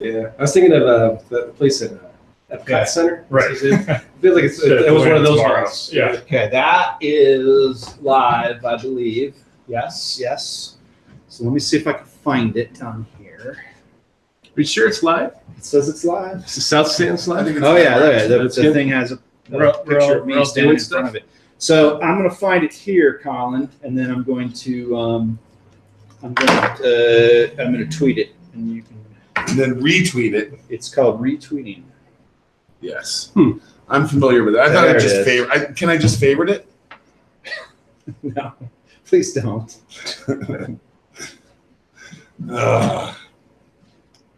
Yeah, I was thinking of the place at Epcot Center. Right. I feel like it was one of those ones. Yeah. Okay, that is live, I believe. Yes, yes. So let me see if I can find it on here. Are you sure it's live? It says it's live. It's the South Stands live? Oh yeah, look at it. That's The good. thing has a We're all- picture of we're me all standing in doing front stuff? of it. So I'm going to find it here, Colin, and then I'm going to I'm going to tweet it, and you can. And then retweet it. It's called retweeting. Yes. I'm familiar with it. I thought There I it just is. favorite. Can I just favorite it? No, please don't. Ugh.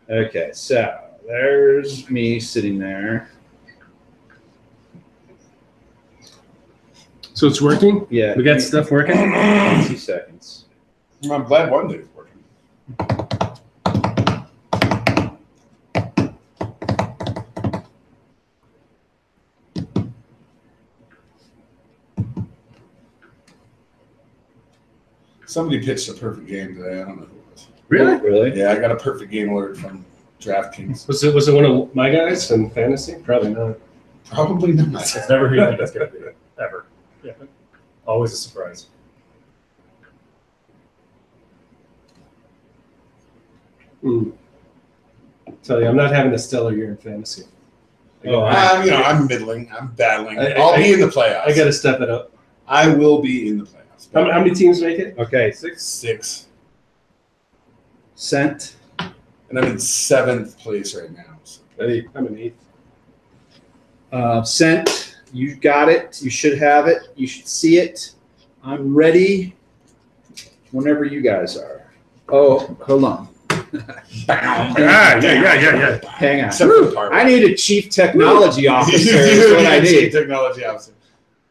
Okay, so there's me sitting there. So it's working? Yeah, We got stuff working? 2 seconds. I'm glad one day is working. Somebody pitched a perfect game today. I don't know who it was. Really? Really? Yeah, I got a perfect game alert from DraftKings. Was it one of my guys in fantasy? Probably not. Probably not. It's never who you think it's going to be, ever. Yeah. Always a surprise. Tell you, I'm not having a stellar year in fantasy. I'm middling. I'm battling. I- I'll I- be in the playoffs. I got to step it up. I will be in the playoffs. How many teams make it? Okay, Six. sent. And I'm in 7th place right now. So. I'm an 8th. Sent. You got it. You should have it. You should see it. I'm ready whenever you guys are. Oh, hold on. Yeah. Hang on. Except for the part. I need a chief technology officer. You Is what I need a chief need. technology officer.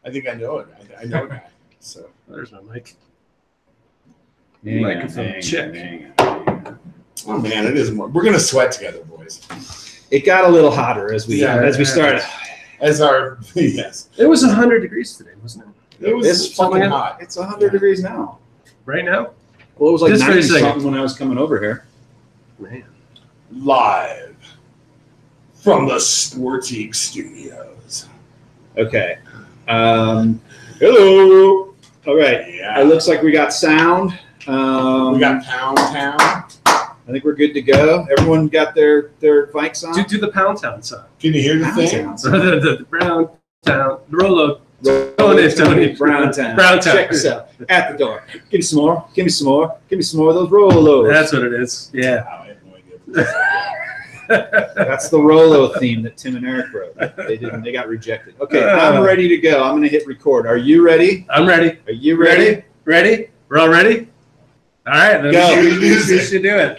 I think I know it. I know a guy. So There's my mic. Hang on, Microphone hang on, check. hang on. oh man, it is more. We're gonna sweat together, boys. It got a little hotter as we started. As our yes. It was 100 degrees today, wasn't it? It was It's fucking fucking hot. It's 100 degrees now. Right now? Well, it was like Just for a 90 second. something when I was coming over here. Man. Live from the Sportique Studios. Okay. Hello. All right. Yeah. It looks like we got sound. we got Pound Town. I think we're good to go. Everyone got their mics on? Do the Pound Town song. Can you hear the Pound thing? Town. the Brown Town. Rolo. Tony. Brown Town. Brown Town. Check this out. At the door. Give me some more. Give me some more. Give me some more of those Rolos. That's what it is. Yeah. Wow, I have no idea. That's the Rolo theme that Tim and Eric wrote. They didn't. They got rejected. Okay, I'm ready to go. I'm going to hit record. Are you ready? I'm ready. Are you ready? Ready? We're all ready? All right. Then Go. we should do it.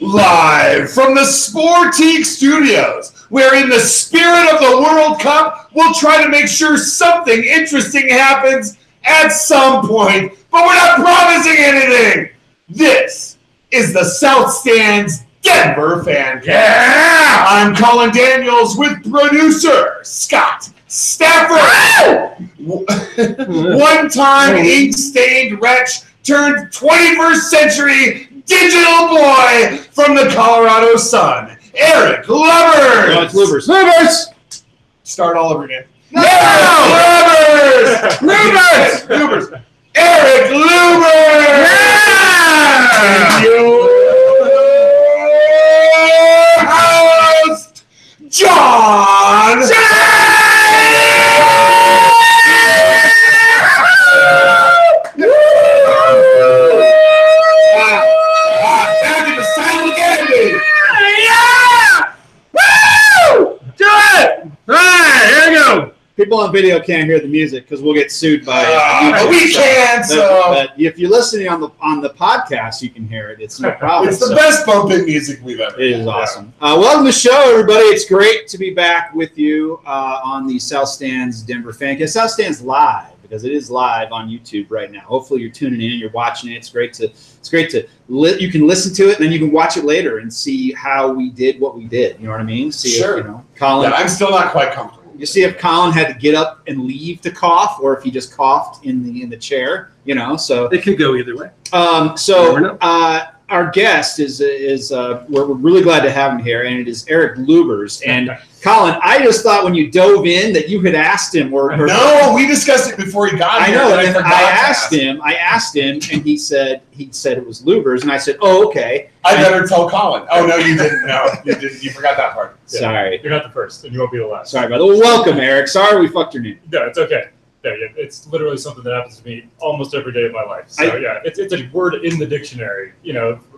Live from the Sportique Studios, where in the spirit of the World Cup, we'll try to make sure something interesting happens at some point, but we're not promising anything. This is the South Stands Denver Fancast. Yeah! I'm Colin Daniels with producer Scott Stafford. One-time ink-stained wretch turned 21st century digital boy from the Colorado Sun, Eric Lubbers. Lubbers. Start all over again. No! Lubbers. Eric Lubbers. And your host, John. Now get the sound again, baby. Do it! All right, here we go. People on video can't hear the music because we'll get sued by. But we can, so But if you're listening on the podcast, you can hear it. It's no problem. it's the So best bumping music we've ever. it is had. awesome. Welcome to the show, everybody. It's great to be back with you on the South Stands Denver Fancast. South Stands Live. because it is live on YouTube right now. Hopefully you're tuning in, you're watching it. It's great to you can listen to it and then you can watch it later and see how we did what we did. You know what I mean? See Sure. if, Colin. Yeah, I'm still not quite comfortable. You see if Colin had to get up and leave to cough, or if he just coughed in the chair. So It could go either way. Never know. Our guest is we're really glad to have him here, and it is Eric Lubers. And Colin, I just thought when you dove in that you had asked him, No, we discussed it before he got I here. know, and and forgot I to asked him, and he said it was Lubers, and I said, oh, okay. I better tell Colin. Oh no, you didn't. No, you didn't. You forgot that part. Yeah. Sorry, You're not the first, and you won't be the last. sorry about that. Well, welcome, Eric. Sorry we fucked your name. No, it's okay. Yeah, it's literally something that happens to me almost every day of my life. So it's a word in the dictionary.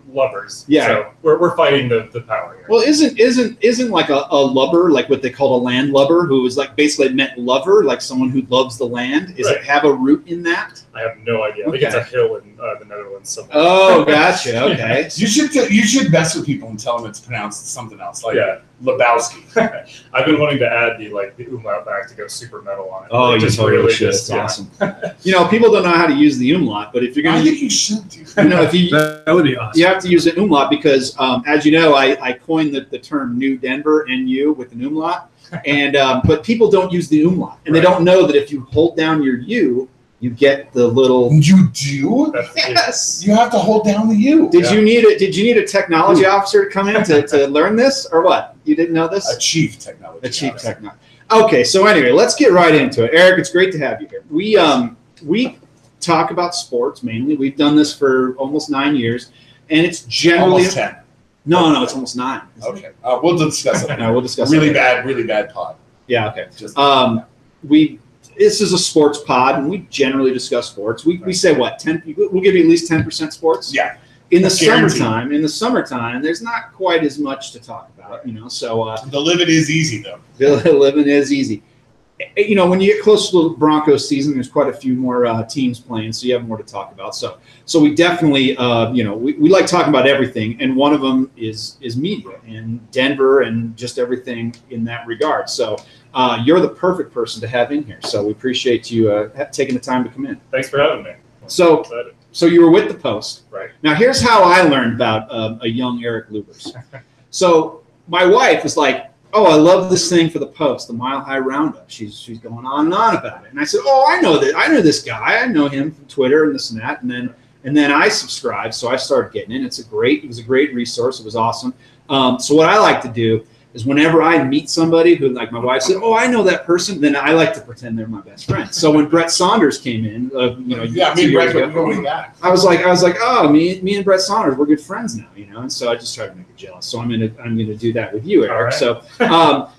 Lovers. Yeah. So we're fighting the power here. Well, isn't like a lubber, like what they call a landlubber, who is like basically meant lover, like someone who loves the land? Is it have a root in that? I have no idea. I think it's a hill in the Netherlands somewhere. Oh, gotcha. Okay. You should mess with people and tell them it's pronounced something else, like Lebowski. I've been wanting to add the umlaut back to go super metal on it. Oh, you totally should. It's awesome. People don't know how to use the umlaut, but if you're going I to, think you should do. if you That would be awesome. you have to use an umlaut because, as you know, I coined the term New Denver, NU, with an umlaut, and but people don't use the umlaut, and they don't know that if you hold down your U, you get the little. You do? Yes. You have to hold down the U. Did you need a technology officer to come in to learn this, or what? You didn't know this? A chief technology. A chief technology. Okay, so anyway, let's get right into it. Eric, it's great to have you here. We talk about sports mainly. We've done this for almost 9 years, and it's generally Almost 10. No, it's almost 9. Okay, we'll discuss it. No, we'll discuss really it. bad pod. Yeah, okay. Just This is a sports pod, and we generally discuss sports. We say what 10? We'll give you at least 10% sports. Yeah. In the Guaranteed. summertime, there's not quite as much to talk about. So the living is easy though. living is easy. When you get close to the Broncos season, there's quite a few more teams playing, so you have more to talk about. So we definitely, we like talking about everything, and one of them is media and Denver and just everything in that regard. So you're the perfect person to have in here. So we appreciate you taking the time to come in. Thanks for having me. So you were with the Post. Right. Now here's how I learned about a young Eric Lubers. So my wife was like, oh, I love this thing for the Post, the Mile High Roundup. She's going on and on about it. And I said, oh, I know that. I know this guy. I know him from Twitter and this and that. And then I subscribed, so I started getting it. It was a great resource. It was awesome. So what I like to do is whenever I meet somebody who, like my wife said, oh, I know that person, then I like to pretend they're my best friend. So when Brett Saunders came in, me and Brett were going back. I was like, oh, me and Brett Saunders, we're good friends now, And so I just tried to make her jealous. So I'm gonna do that with you, Eric. Right.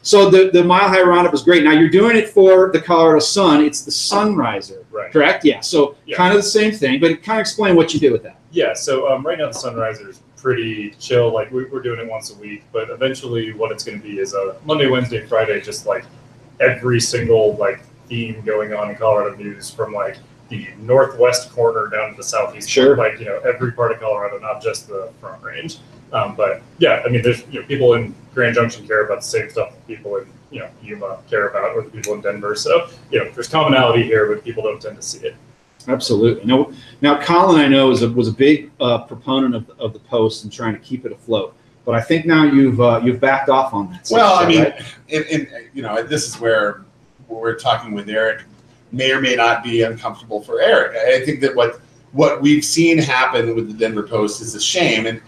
So the Mile High Roundup was great. Now you're doing it for the Colorado Sun. It's the Sunriser, right? Correct? Yeah. So kind of the same thing, but kind of explain what you do with that. Yeah. So right now the Sunriser is pretty chill. Like we're doing it once a week, but eventually what it's going to be is a Monday, Wednesday, Friday, just like every single theme going on in Colorado news from the northwest corner down to the southeast. Sure. Every part of Colorado, not just the Front Range. But yeah, I mean, there's people in Grand Junction care about the same stuff that people in Yuma care about, or the people in Denver. So there's commonality here, but people don't tend to see it. Absolutely. Now, Colin, I know was a big proponent of the Post and trying to keep it afloat. But I think now you've backed off on that. Well, I mean, right? this is where we're talking with Eric may or may not be uncomfortable for Eric. I think that what we've seen happen with the Denver Post is a shame. And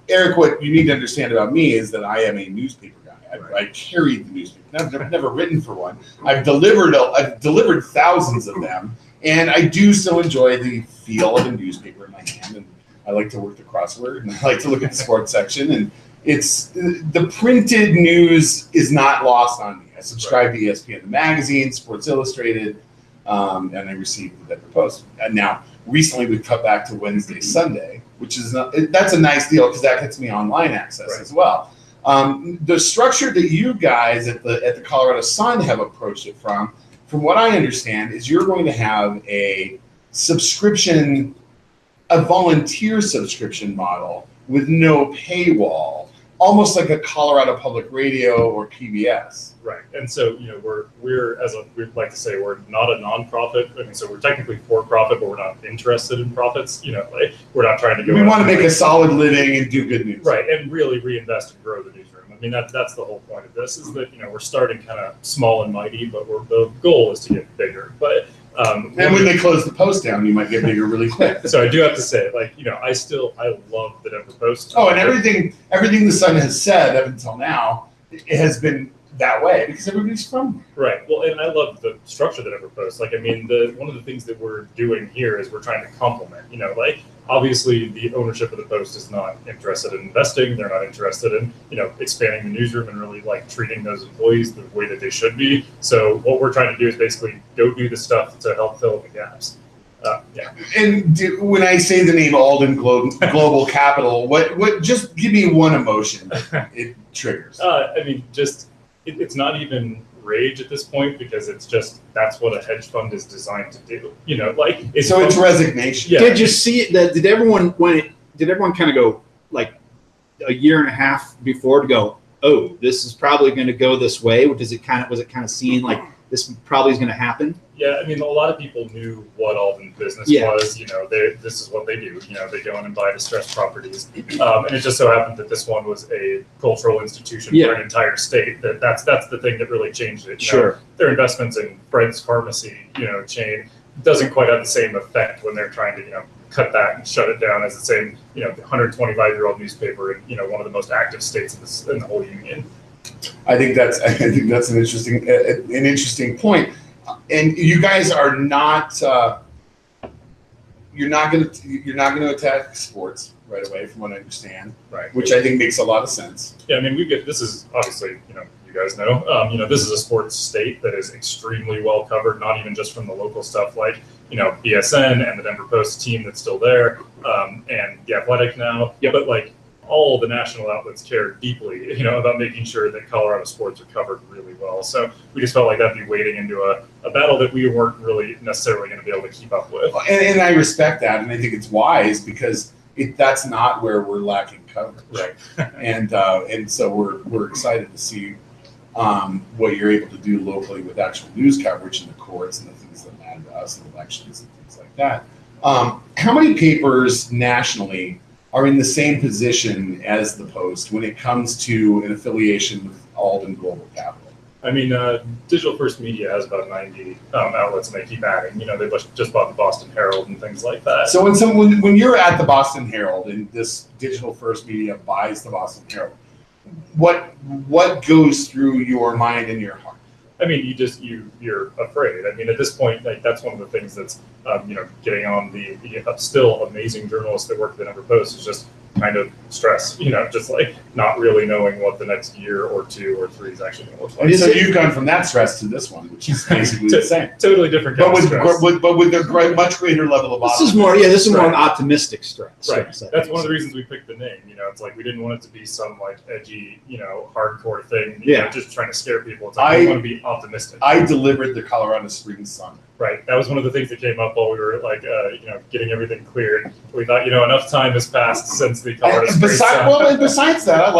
Eric, what you need to understand about me is that I am a newspaper guy. I carried the newspaper. I've never written for one. I've delivered thousands of them. And I do still enjoy the feel of a newspaper in my hand, and I like to work the crossword, and I like to look at the sports section. And it's the printed news is not lost on me. I subscribe to ESPN, the magazine, Sports Illustrated, and I receive the Denver Post. And now, recently, we've cut back to Wednesday, Sunday, which is that's a nice deal because that gets me online access as well. The structure that you guys at the Colorado Sun have approached it from what I understand, is you're going to have a volunteer subscription model with no paywall almost like a Colorado Public Radio or PBS. Right, and so we're we'd like to say we're not a nonprofit. I mean, so we're technically for profit, but we're not interested in profits. Like we're not trying to go. We want to make a solid living and do good news. Right, and really reinvest and grow the newsroom. I mean, that's the whole point of this is that we're starting kind of small and mighty, but the goal is to get bigger. But and when they close the Post down, you might get bigger really quick. So I do have to say, I love the Denver Post. Oh, and everything the Sun has said up until now, it has been that way because everybody's from there. Right. Well, and I love the structure of the Denver Post. One of the things that we're doing here is we're trying to complement. Obviously the ownership of the Post is not interested in investing. They're not interested in expanding the newsroom and really treating those employees the way that they should be. So what we're trying to do is basically go do the stuff to help fill in the gaps. And when I say the name Alden Global Capital, what? Just give me one emotion it triggers. It's not even rage at this point because it's just that's what a hedge fund is designed to do. It's resignation. Yeah. Did you see that? Did everyone kind of go like a year and a half before to go, oh, this is probably going to go this way? Was it kind of seen like this probably is going to happen? Yeah, I mean, a lot of people knew what Alden's business was. This is what they do. They go in and buy distressed properties, and it just so happened that this one was a cultural institution for an entire state. That's the thing that really changed it. Sure, their investments in Fred's Pharmacy, chain doesn't quite have the same effect when they're trying to cut that and shut it down as the same 125-year-old newspaper in one of the most active states in the whole union. I think that's an interesting point. And you guys are not you're not going to attack sports right away, from what I understand. Right. Which I think makes a lot of sense. Yeah, I mean, this is obviously you guys know this is a sports state that is extremely well covered, not even just from the local stuff like BSN and the Denver Post team that's still there, and The Athletic now. Yep. But all the national outlets care deeply, about making sure that Colorado sports are covered really well. So we just felt like that'd be wading into a battle that we weren't really necessarily going to be able to keep up with. And I respect that, and I think it's wise because that's not where we're lacking coverage. Right. and so we're excited to see what you're able to do locally with actual news coverage in the courts and the things that matter to us and elections and things like that. How many papers nationally are in the same position as the Post when it comes to an affiliation with Alden Global Capital? I mean, Digital First Media has about 90 outlets, and they keep adding. They just bought the Boston Herald and things like that. So when you're at the Boston Herald and this Digital First Media buys the Boston Herald, what goes through your mind and your heart? I mean, you're afraid. I mean, at this point, that's one of the things that's getting on the still amazing journalists that work at the Denver Post is just kind of stress. Just not really knowing what the next year or 2 or 3 is actually going to look like. And so you've gone from that stress to this one, which is basically the same. Totally different kind of stress. But with a much greater level of optimism. This is more an optimistic stress. Right. That's one of the reasons we picked the name. It's we didn't want it to be some edgy, hardcore thing. Just trying to scare people. It's we want to be optimistic. I delivered the Colorado Springs Sun. Right. That was one of the things that came up while we were getting everything cleared. We thought enough time has passed since the Colorado Springs Sun. And besides that, I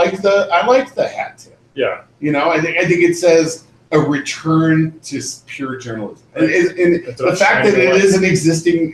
liked the hat tip. Yeah. I think it says a return to pure journalism. And the fact that it was an existing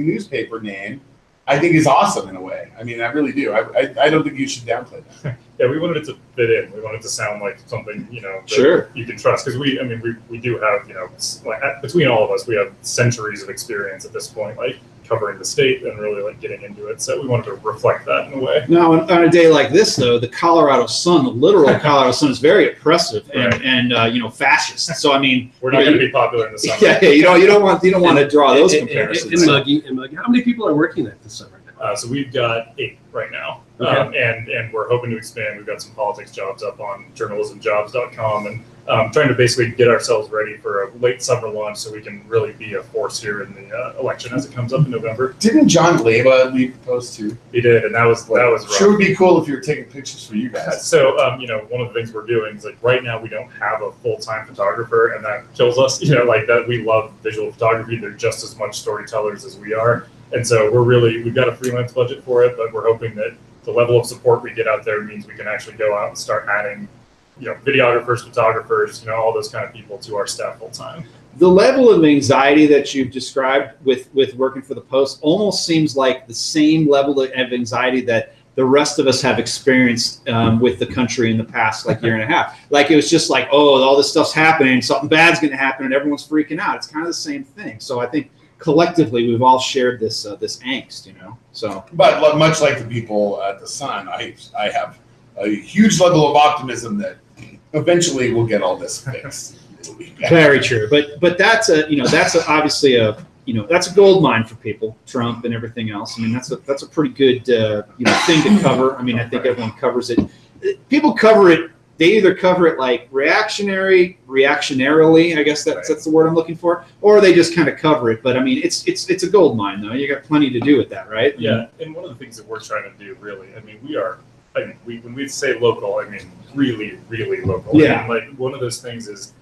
newspaper name, I think is awesome in a way. I mean, I really do. I don't think you should downplay that. Yeah, we wanted it to fit in. We wanted it to sound like something, that sure, you can trust. Because we do have, between all of us, we have centuries of experience at this point, covering the state and really getting into it. So we wanted to reflect that in a way. Now, on a day like this, though, the Colorado Sun, the literal Colorado Sun, is very oppressive and fascist. So I mean, we're not going to be popular in the summer. Yeah, you don't want to draw those comparisons. And Muggy, how many people are working at this summer now? So we've got 8 right now, and we're hoping to expand. We've got some politics jobs up on journalismjobs.com, and trying to basically get ourselves ready for a late summer launch so we can really be a force here in the election as it comes up in November. Didn't John Leyba leave the Post too? He did, and that was rough. Sure would be cool if you were taking pictures for you guys. So, one of the things we're doing is right now we don't have a full-time photographer, and that kills us. That we love visual photography. They're just as much storytellers as we are. And so we've got a freelance budget for it, but we're hoping that the level of support we get out there means we can actually go out and start adding, videographers, photographers, all those kind of people to our staff full time. The level of anxiety that you've described with working for the Post almost seems like the same level of anxiety that the rest of us have experienced with the country in the past year and a half. Like it was just like, oh, all this stuff's happening, something bad's going to happen, and everyone's freaking out. It's kind of the same thing. So I think collectively we've all shared this angst, So, but much like the people at the Sun, I have a huge level of optimism that eventually we'll get all this fixed. Very true. But that's obviously that's a gold mine for people, Trump and everything else. I mean, that's a pretty good thing to cover. I mean, I think everyone covers it. People cover it. They either cover it like reactionarily, I guess that's the word I'm looking for, or they just kind of cover it. But I mean, it's a gold mine though. You got plenty to do with that, right? Yeah. And one of the things that we're trying to do, really, I mean, when we say local, I mean really, really local. Yeah. I mean, one of those things is.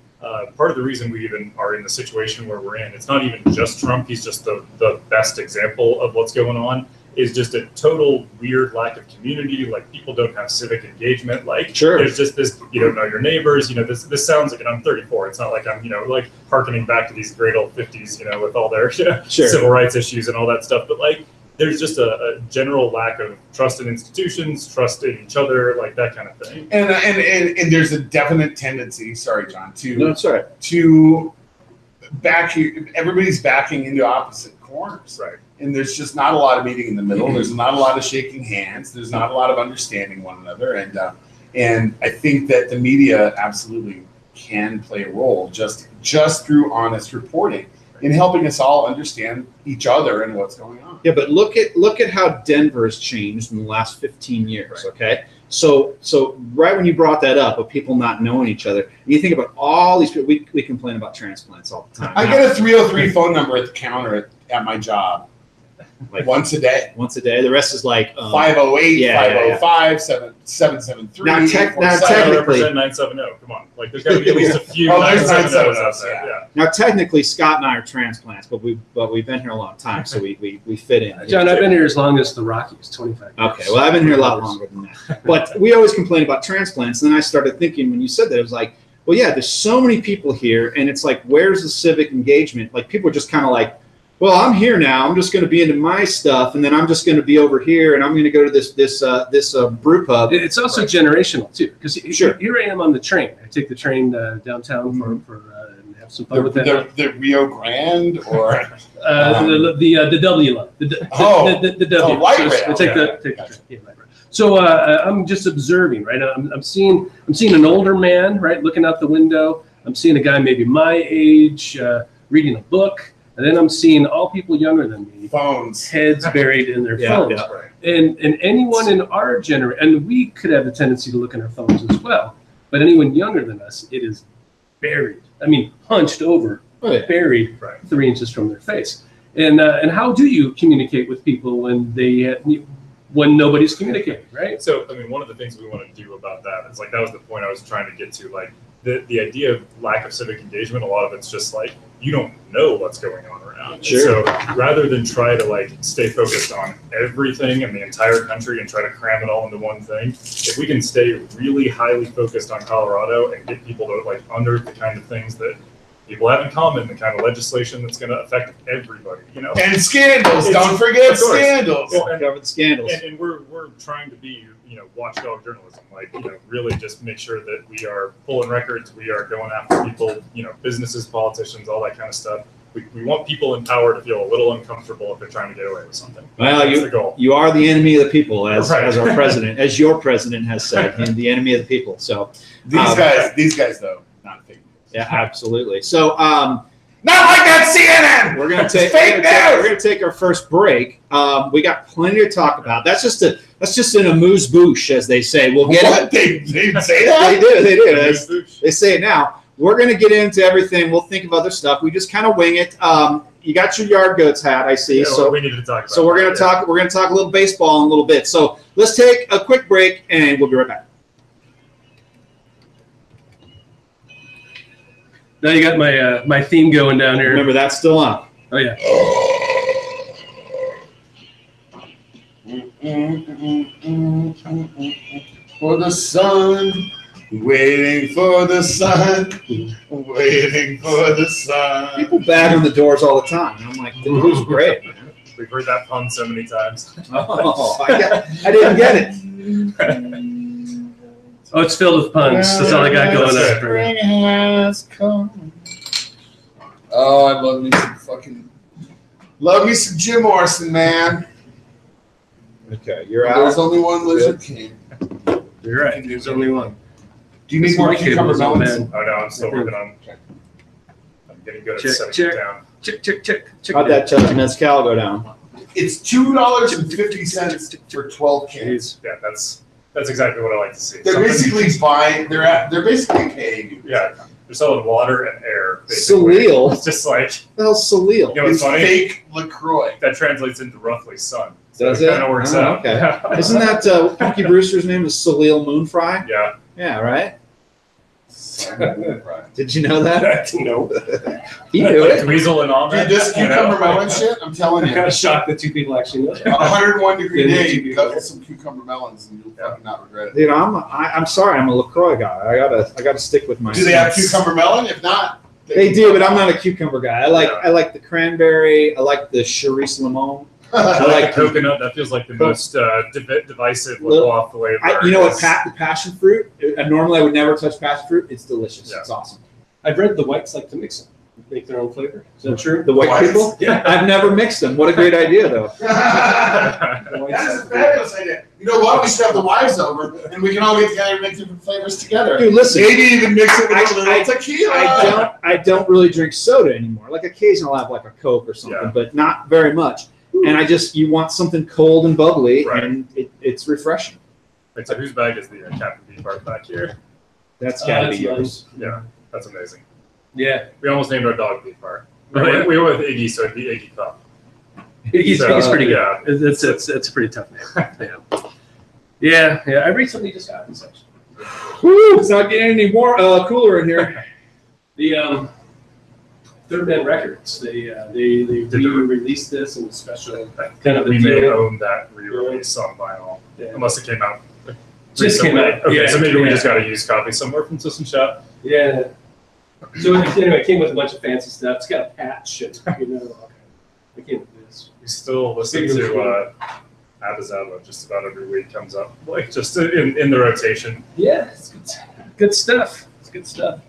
Part of the reason we even are in the situation where we're in, it's not even just Trump, he's just the best example of what's going on, is just a total weird lack of community. Like people don't have civic engagement. Sure. There's just this, you don't know your neighbors, this sounds like, and I'm 34, it's not like I'm, hearkening back to these great old 50s, with all their Sure. civil rights issues and all that stuff. But there's just a general lack of trust in institutions, trust in each other, that kind of thing. And there's a definite tendency, sorry, John, to everybody's backing into opposite corners. Right. And there's just not a lot of meeting in the middle. There's not a lot of shaking hands. There's not a lot of understanding one another. And I think that the media absolutely can play a role just through honest reporting in helping us all understand each other and what's going on. Yeah, but look at how Denver has changed in the last 15 years. Right. Okay, so right when you brought that up of people not knowing each other, you think about all these people. We complain about transplants all the time. I get a 303 phone number at the counter at my job. Once a day. The rest is 508, 505, 773. Now, technically, represent 970. Come on, there's got to be at least a few 970s out there. Yeah. Now, technically, Scott and I are transplants, but we've been here a long time, so we fit in. John, I've been here as long as the Rockies, 25 years. Okay, well, I've been here a lot longer than that. But we always complain about transplants, and then I started thinking when you said that, it was like, well, yeah, there's so many people here, and it's like, where's the civic engagement? People are just kind of well, I'm here now. I'm just going to be into my stuff, and then I'm just going to be over here, and I'm going to go to this brew pub. It's also generational too, because Sure. Here I am on the train. I take the train downtown for and have some fun with that. The Rio Grande or the W line. The W. light rail. So take the train. Yeah, light rail. So I'm just observing, right? I'm seeing an older man, right, looking out the window. I'm seeing a guy maybe my age reading a book. And then I'm seeing all people younger than me, phones, heads buried in their phones. Yeah. Right. And anyone in our generation, and we could have the tendency to look in our phones as well, but anyone younger than us, it is buried. I mean, hunched over, buried 3 inches from their face. And how do you communicate with people when when nobody's communicating, right? So, I mean, one of the things we want to do about that is that was the point I was trying to get to. The idea of lack of civic engagement, a lot of it's just you don't know what's going on around. Sure. And so rather than try to stay focused on everything in the entire country and try to cram it all into one thing, if we can stay really highly focused on Colorado and get people to under the kind of things that people have in common, the kind of legislation that's going to affect everybody, And scandals. Don't forget scandals. Well, Cover the scandals. And we're trying to be, watchdog journalism. Really just make sure that we are pulling records, we are going after people, businesses, politicians, all that kind of stuff. We want people in power to feel a little uncomfortable if they're trying to get away with something. Well, That's the goal. You are the enemy of the people, as Right. our president, as your president has said, and the enemy of the people. So These guys though, not fake news. yeah, absolutely. So Not like that CNN. we're gonna It's take fake we're news. gonna take our first break. We got plenty to talk about. That's just an amuse bouche, as they say. We'll get What? They say it. that? They do. They say it now. We're gonna get into everything. We'll think of other stuff. We just kind of wing it. You got your Yard Goats hat, I see. Yeah, So we need to talk about So we're that, gonna talk. We're gonna talk a little baseball in a little bit. So let's take a quick break, and we'll be right back. Now you got my theme going down here. Remember, that's still on. Oh yeah. for the sun. Waiting for the sun. Waiting for the sun. People bang on the doors all the time. And I'm like, the dude's great, man. We've heard that pun so many times. Oh, I didn't get it. Oh, it's filled with puns. That's all I got going on. Spring has come. Oh, I love me some Jim Morrison, man. Okay, you're There's out. only one Lizard King. You're right. There's only one. Do you need more cucumber melons? Oh no, I'm still working on. I'm getting good at Check, setting check. it down. Check. How'd that mezcal go down? It's $2.50 for 12 cans. Yeah, that's exactly what I like to see. They're Something- basically buying. They're basically paying you. Yeah, they're selling water and air. basically. Salil? It's just like, The hell's Salil? you know what's It's funny? fake LaCroix. That translates into roughly sun. So Does it it? kind of works Oh, out. okay. Yeah. Isn't that Punky Brewster's name is Salil Moonfry? Yeah. Yeah, right? Did you know that? No. He knew Like it. Dweezil and all Dude, that. this you know? cucumber melon shit, I'm telling I'm you. kind of shocked that two people actually know that. 101 degree Yeah, day, you you do. got some cucumber melons and you'll fucking not regret it. Dude, I'm sorry. I'm a LaCroix guy. I gotta stick with my. Do they have sense. cucumber melon? If not, They do, but I'm not a cucumber guy. I like the cranberry. I like the Charisse Limon. I like like the coconut. That feels like the most divisive Little- off flavor. You know what? It's- The passion fruit. Normally, I would never touch passion fruit. It's delicious. Yeah. It's awesome. I've read the whites like to mix them, make their own flavor. Is that true? The white Whites? people. Yeah. I've never mixed them. What a great idea, though. That is a fabulous idea. You know what? We should have the wives over and we can all get together and make different flavors together. Dude, listen. Maybe even mix it with a little I- tequila. I don't really drink soda anymore. Like occasionally I'll have like a Coke or something, Yeah. but not very much. And you want something cold and bubbly, Right. and it's refreshing. Wait, so whose bag is the Captain Beefheart back here? That's gotta that's be yours. Yeah, that's amazing. Yeah. We almost named our dog Beefheart. Oh, yeah. We went with Iggy, so it'd be Iggy Cup. He's So, pretty good. yeah. It's a pretty tough name. Yeah. I recently just got this actually. Woo, it's not getting any more cooler in here. The Third Man Records. They re-released this in a special kind of a We may deal. own that re-release on vinyl. Yeah. Unless it came out. Just came recently. out. Okay, Yeah, so maybe we yeah. just got a used copy somewhere from System Shop. Yeah. So anyway, it came with a bunch of fancy stuff. It's got a patch, and it came with this. We still listen to Abba just about every week comes up, like just in the rotation. Yeah, it's good stuff. It's good stuff.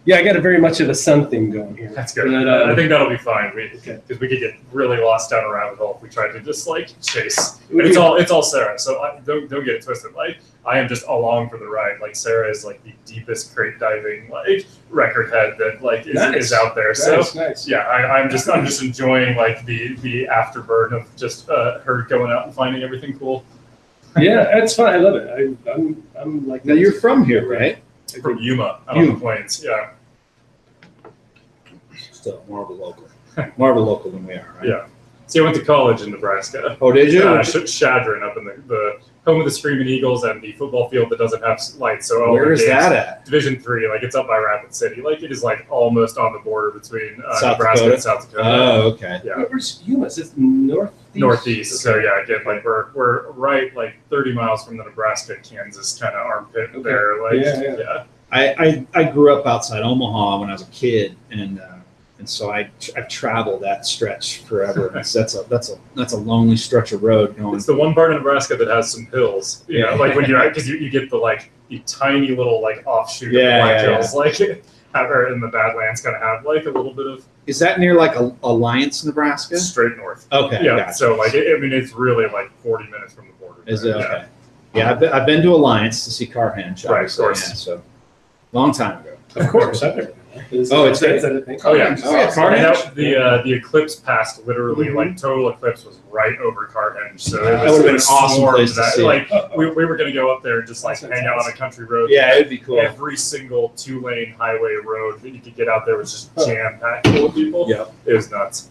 Yeah, I got a very much of a sun thing going here. That's good. But, I think that'll be fine. Okay. Because we could get really lost down a rabbit hole if we tried to just like chase. And it's all Sarah. So don't get it twisted. Like I am just along for the ride. Like Sarah is like the deepest crate diving like record head that like is out there. So Nice. yeah, I'm just enjoying like the afterburn of just her going out and finding everything cool. Yeah, it's fun. I love it. I'm like. Now you're from here, right? From Yuma out on the plains. Yeah. Still more of a local. More of a local than we are, right? Yeah. See, I went to college in Nebraska. Oh, did you? Shadron, up in the home of the Screaming Eagles and the football field that doesn't have lights. So all Where the is games- that at? Division III, like it's up by Rapid City. Like it is like almost on the border between South Nebraska Dakota? and South Dakota. Oh, okay. Yeah. Where's Yuma? Is it northeast? Northeast. So yeah, again, like we're right like 30 miles from the Nebraska Kansas kind of armpit Okay. there. Like Yeah. I grew up outside Omaha when I was a kid, and so I've traveled that stretch forever. That's a lonely stretch of road going. It's the one part of Nebraska that has some hills. You know, Yeah. like when you're because you get the tiny little like offshoot of the Yeah, Black yeah, Hills, like or in the Badlands kind of have like a little bit of Is that near like Alliance, Nebraska? straight north. Okay, Yeah, gotcha. so like it's really like 40 minutes from the border. Is there. it okay? Yeah, I've been to Alliance to see Carhenge. Right, of obviously, course. yeah, so long time ago. Of course, I've never been there. Oh, it's is that a thing? Oh yeah, Oh, yeah, And Carhenge? the eclipse passed literally like total eclipse was right over Carhenge, so That it would've been was an awesome swarmed place to that- see. Like we were gonna go up there and just like That's hang out on a fantastic. country road. Yeah, it'd be cool. Every single 2-lane highway road that you could get out there was just jam packed full of people. Yeah. It was nuts.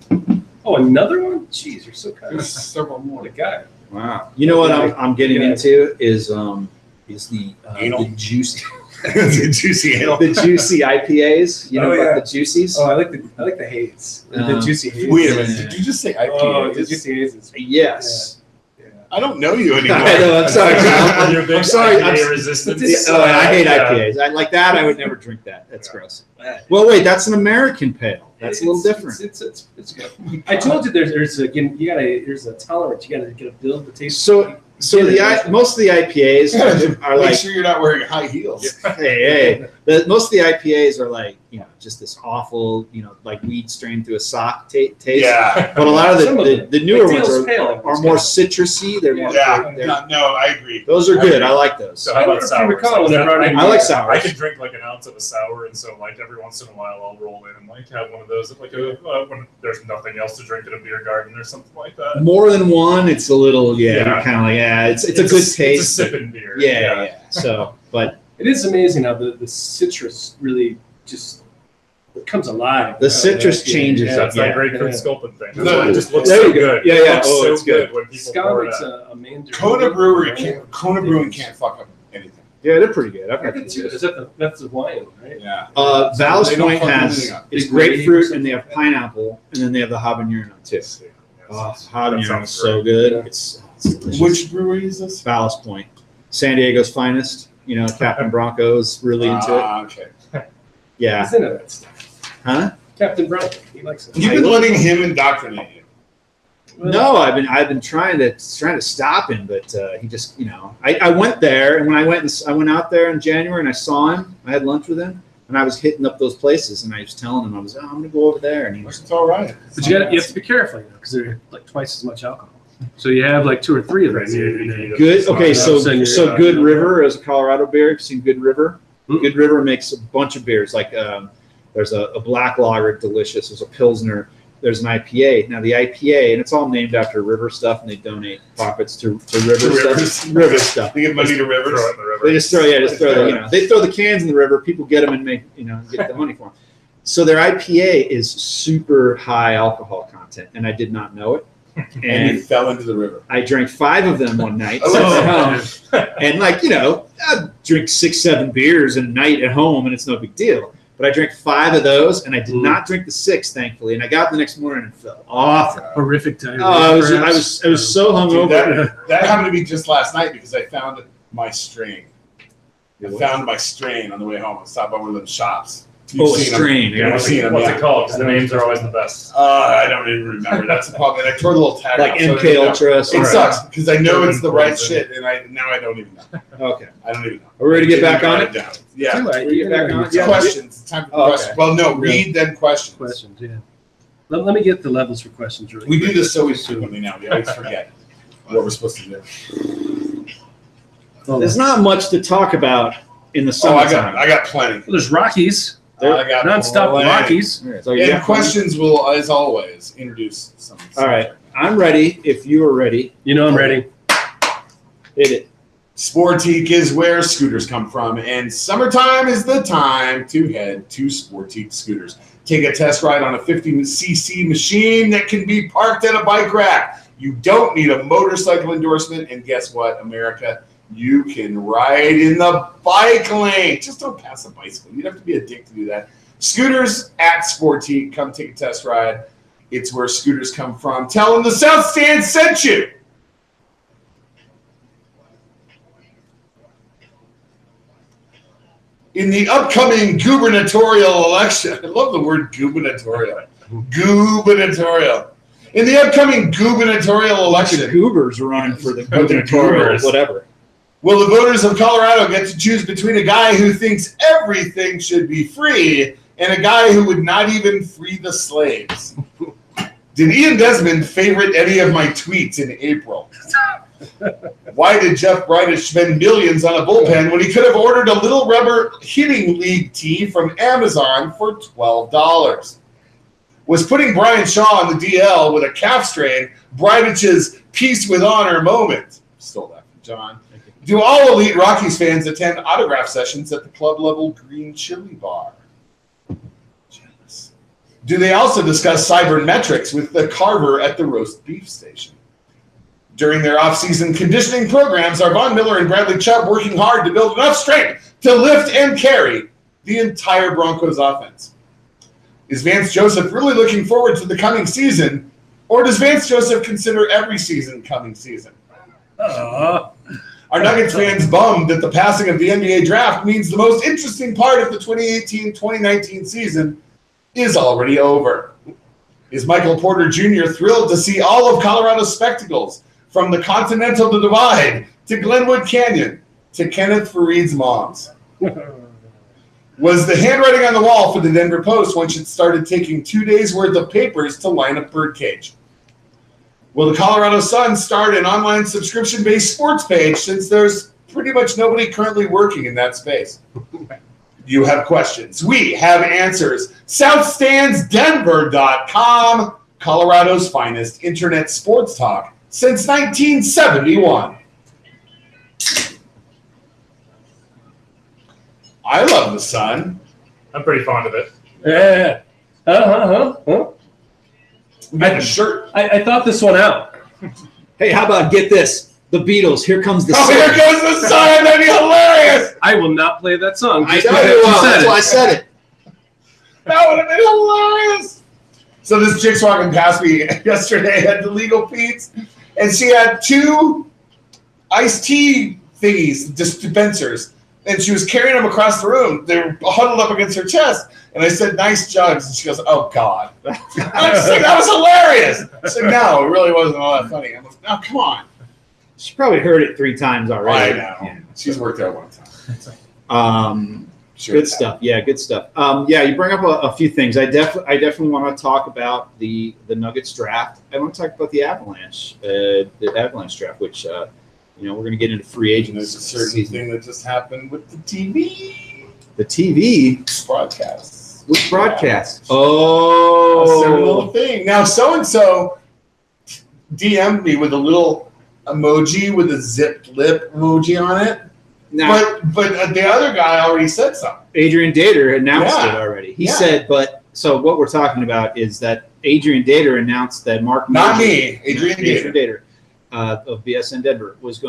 Oh, another one? Jeez, you're so kind. There's several more. What a guy. Wow. You know what I'm getting Yeah. into is the Anal? the juicy It's a juicy ale. the juicy IPAs. You know Oh, about yeah. the juicies? Oh, I like the haze. The Um, juicy haze. Wait a minute. Did you just say IPA? Oh, the juicy haze is. Yes. Yeah. I don't know you anymore. I know, I'm sorry. I'm sorry. IPA resistance. Oh, I hate Yeah. IPAs. I like that. I would never drink that. That's gross. Well, wait, that's an American pale. That's a little different. It's good. I told you there's a tolerance. You gotta build the taste. So most of the IPAs are Make like, sure you're not wearing high heels. hey, most of the IPAs are like, just this awful, like weed strained through a sock taste. Yeah. But a lot of the newer Like ones Dale's Pale are more citrusy. They're more. Yeah. they're- No, I agree. those are good. I like those. So how about I don't know if you sours? recall whenever I like sours. I could drink like an ounce of a sour, and so like every once in a while I'll roll in and like have one of those at, like when there's nothing else to drink at a beer garden or something like that. More than one, it's a little, Yeah. kind of like, it's a good taste. It's a sipping beer. Yeah. So, but It is amazing how the citrus really just comes alive. the citrus changes That's up. that Yeah. grapefruit Yeah. sculpin thing. No, That's why it just looks there so you go. good. Yeah, It yeah. looks Oh, so it's good. when people Scott pour it makes out. a mandarin. Kona Brewing can't fuck up anything. Yeah, they're pretty good. I've I had did those. too. That's the Hawaiian, right? Yeah. Ballast They don't Point fuck has anything up. it's Big gravy or grapefruit something and they have like that. pineapple and then they have the habanero too. Yes. Oh, That habanero sounds is so great. good. Yeah. It's delicious. Which brewery is this? Ballast Point, San Diego's finest. Captain Bronco's really into it. Okay. Yeah, He's into that stuff. huh? Captain Brown, he likes it. You've been letting him indoctrinate you. Well, No, I've been trying to stop him, but he just I went there and when I went out there in January and I saw him. I had lunch with him and I was hitting up those places and I was telling him I'm gonna go over there and he was It's all right. But you have to be careful, because they're like twice as much alcohol. So you have like 2 or 3 of them. Crazy ABV. good. Okay, so So you're- Good River is a Colorado beer. You've seen Good River. Hmm. Good River makes a bunch of beers. Like there's a black lager, delicious. There's a Pilsner. There's an IPA. Now the IPA, and it's all named after river stuff, and they donate profits to river Rivers. stuff. River stuff. They give money to Rivers. Throw it in the river. They just throw they throw the cans in the river. People get them and make get the money for them. So their IPA is super high alcohol content, and I did not know it. And you And fell into the river. I drank 5 of them one night. Oh. sat at home. And I drink 6-7 beers a night at home, and it's no big deal. But I drank 5 of those, and I did not drink the 6th, thankfully. And I got up the next morning and felt awful. Horrific time. Oh, I was so Dude, hungover. that happened to me just last night because I found my strain. I found my strain on the way home. I stopped by one of those shops. You've Oh, a seen 'em. strain. Yeah, I've seen 'em, What's yeah. it called? Because the names are always the best. I don't even remember. That's the problem. And I tore the little tag Like off, so I MK didn't know. Ultra. It something. sucks because I know it's the right Poison. shit, and now I don't even know. Okay. I don't even know. Are we ready to get back on Write it? down. Yeah. Ready to get back on it? It's Yeah. questions. It's time for Oh, okay. questions. Well, no, read then questions. Questions, yeah. Let me get the levels for questions really We quick. do this so frequently now. We always forget what we're supposed to do. There's not much to talk about in the Oh, I summertime. got plenty. Well, there's Rockies. I got Non-stop plenty. Rockies. All right, so you And got- questions will, as always, introduce some. All right. I'm ready. If you are ready, You know I'm ready. hit it. Sportique is where scooters come from, and summertime is the time to head to Sportique Scooters. Take a test ride on a 50cc machine that can be parked at a bike rack. You don't need a motorcycle endorsement, and guess what, America? You can ride in the bike lane. Just don't pass a bicycle. You'd have to be a dick to do that. Scooters at Sportique. Come take a test ride. It's where scooters come from. Tell them the South Stand sent you. In the upcoming gubernatorial election, I love the word gubernatorial. Gubernatorial. In the upcoming gubernatorial The election, Goobers are running for the gubernatorial, Goobers. whatever. will the voters of Colorado get to choose between a guy who thinks everything should be free and a guy who would not even free the slaves? Did Ian Desmond favorite any of my tweets in April? Why did Jeff Bridich spend millions on a bullpen when he could have ordered a little rubber hitting league tee from Amazon for $12? Was putting Brian Shaw on the DL with a calf strain Bridich's peace with honor moment? Stole that from John. Do all Elite Rockies fans attend autograph sessions at the club level Green Chili Bar? Jealous. Do they also discuss cybermetrics with the carver at the roast beef station? During their off-season conditioning programs, are Von Miller and Bradley Chubb working hard to build enough strength to lift and carry the entire Broncos offense? Is Vance Joseph really looking forward to the coming season, or does Vance Joseph consider every season coming season? Our Nuggets fans bummed that the passing of the NBA draft means the most interesting part of the 2018-2019 season is already over. Is Michael Porter Jr. thrilled to see all of Colorado's spectacles, from the Continental Divide to Glenwood Canyon to Kenneth Fareed's mom's? Was the handwriting on the wall for the Denver Post once it started taking 2 days' worth of papers to line up Birdcage? Will the Colorado Sun start an online subscription-based sports page, since there's pretty much nobody currently working in that space? You have questions. We have answers. SouthStandsDenver.com, Colorado's finest internet sports talk since 1971. I love the Sun. I'm pretty fond of it. Yeah. Got a shirt. I thought this one out. Hey, how about get this? The Beatles. Here comes the Oh, sun. here goes the Sun. That'd be hilarious. I will not play that song. I just know because you you will. said That's it. why I said it. That would have been hilarious. So this chick's walking past me yesterday at the Legal Pete's, and she had 2 iced tea thingies, dispensers, and she was carrying them across the room. They were huddled up against her chest, and I said, "Nice jugs," and she goes, "Oh God." I was like, "That was hilarious." I said, "No, it really wasn't all that funny." I'm like, "No, come on." She probably heard it 3 times already. I know. She's worked there one time. Sure Good stuff. Yeah, good stuff. Yeah, you bring up a few things. I definitely want to talk about the Nuggets draft. I want to talk about the Avalanche draft, which we're going to get into free And agents. there's a certain thing that just happened with the TV The TV. broadcasts. Which broadcast? A similar Oh, little thing. Now, so and so DM'd me with a little emoji with a zipped lip emoji on it. now But the other guy already said something. Adrian Dater announced Yeah. it already. He Yeah. said, so what we're talking about is that Adrian Dater announced that Mark Not Mosier- me, Adrian Dater of BSN Denver was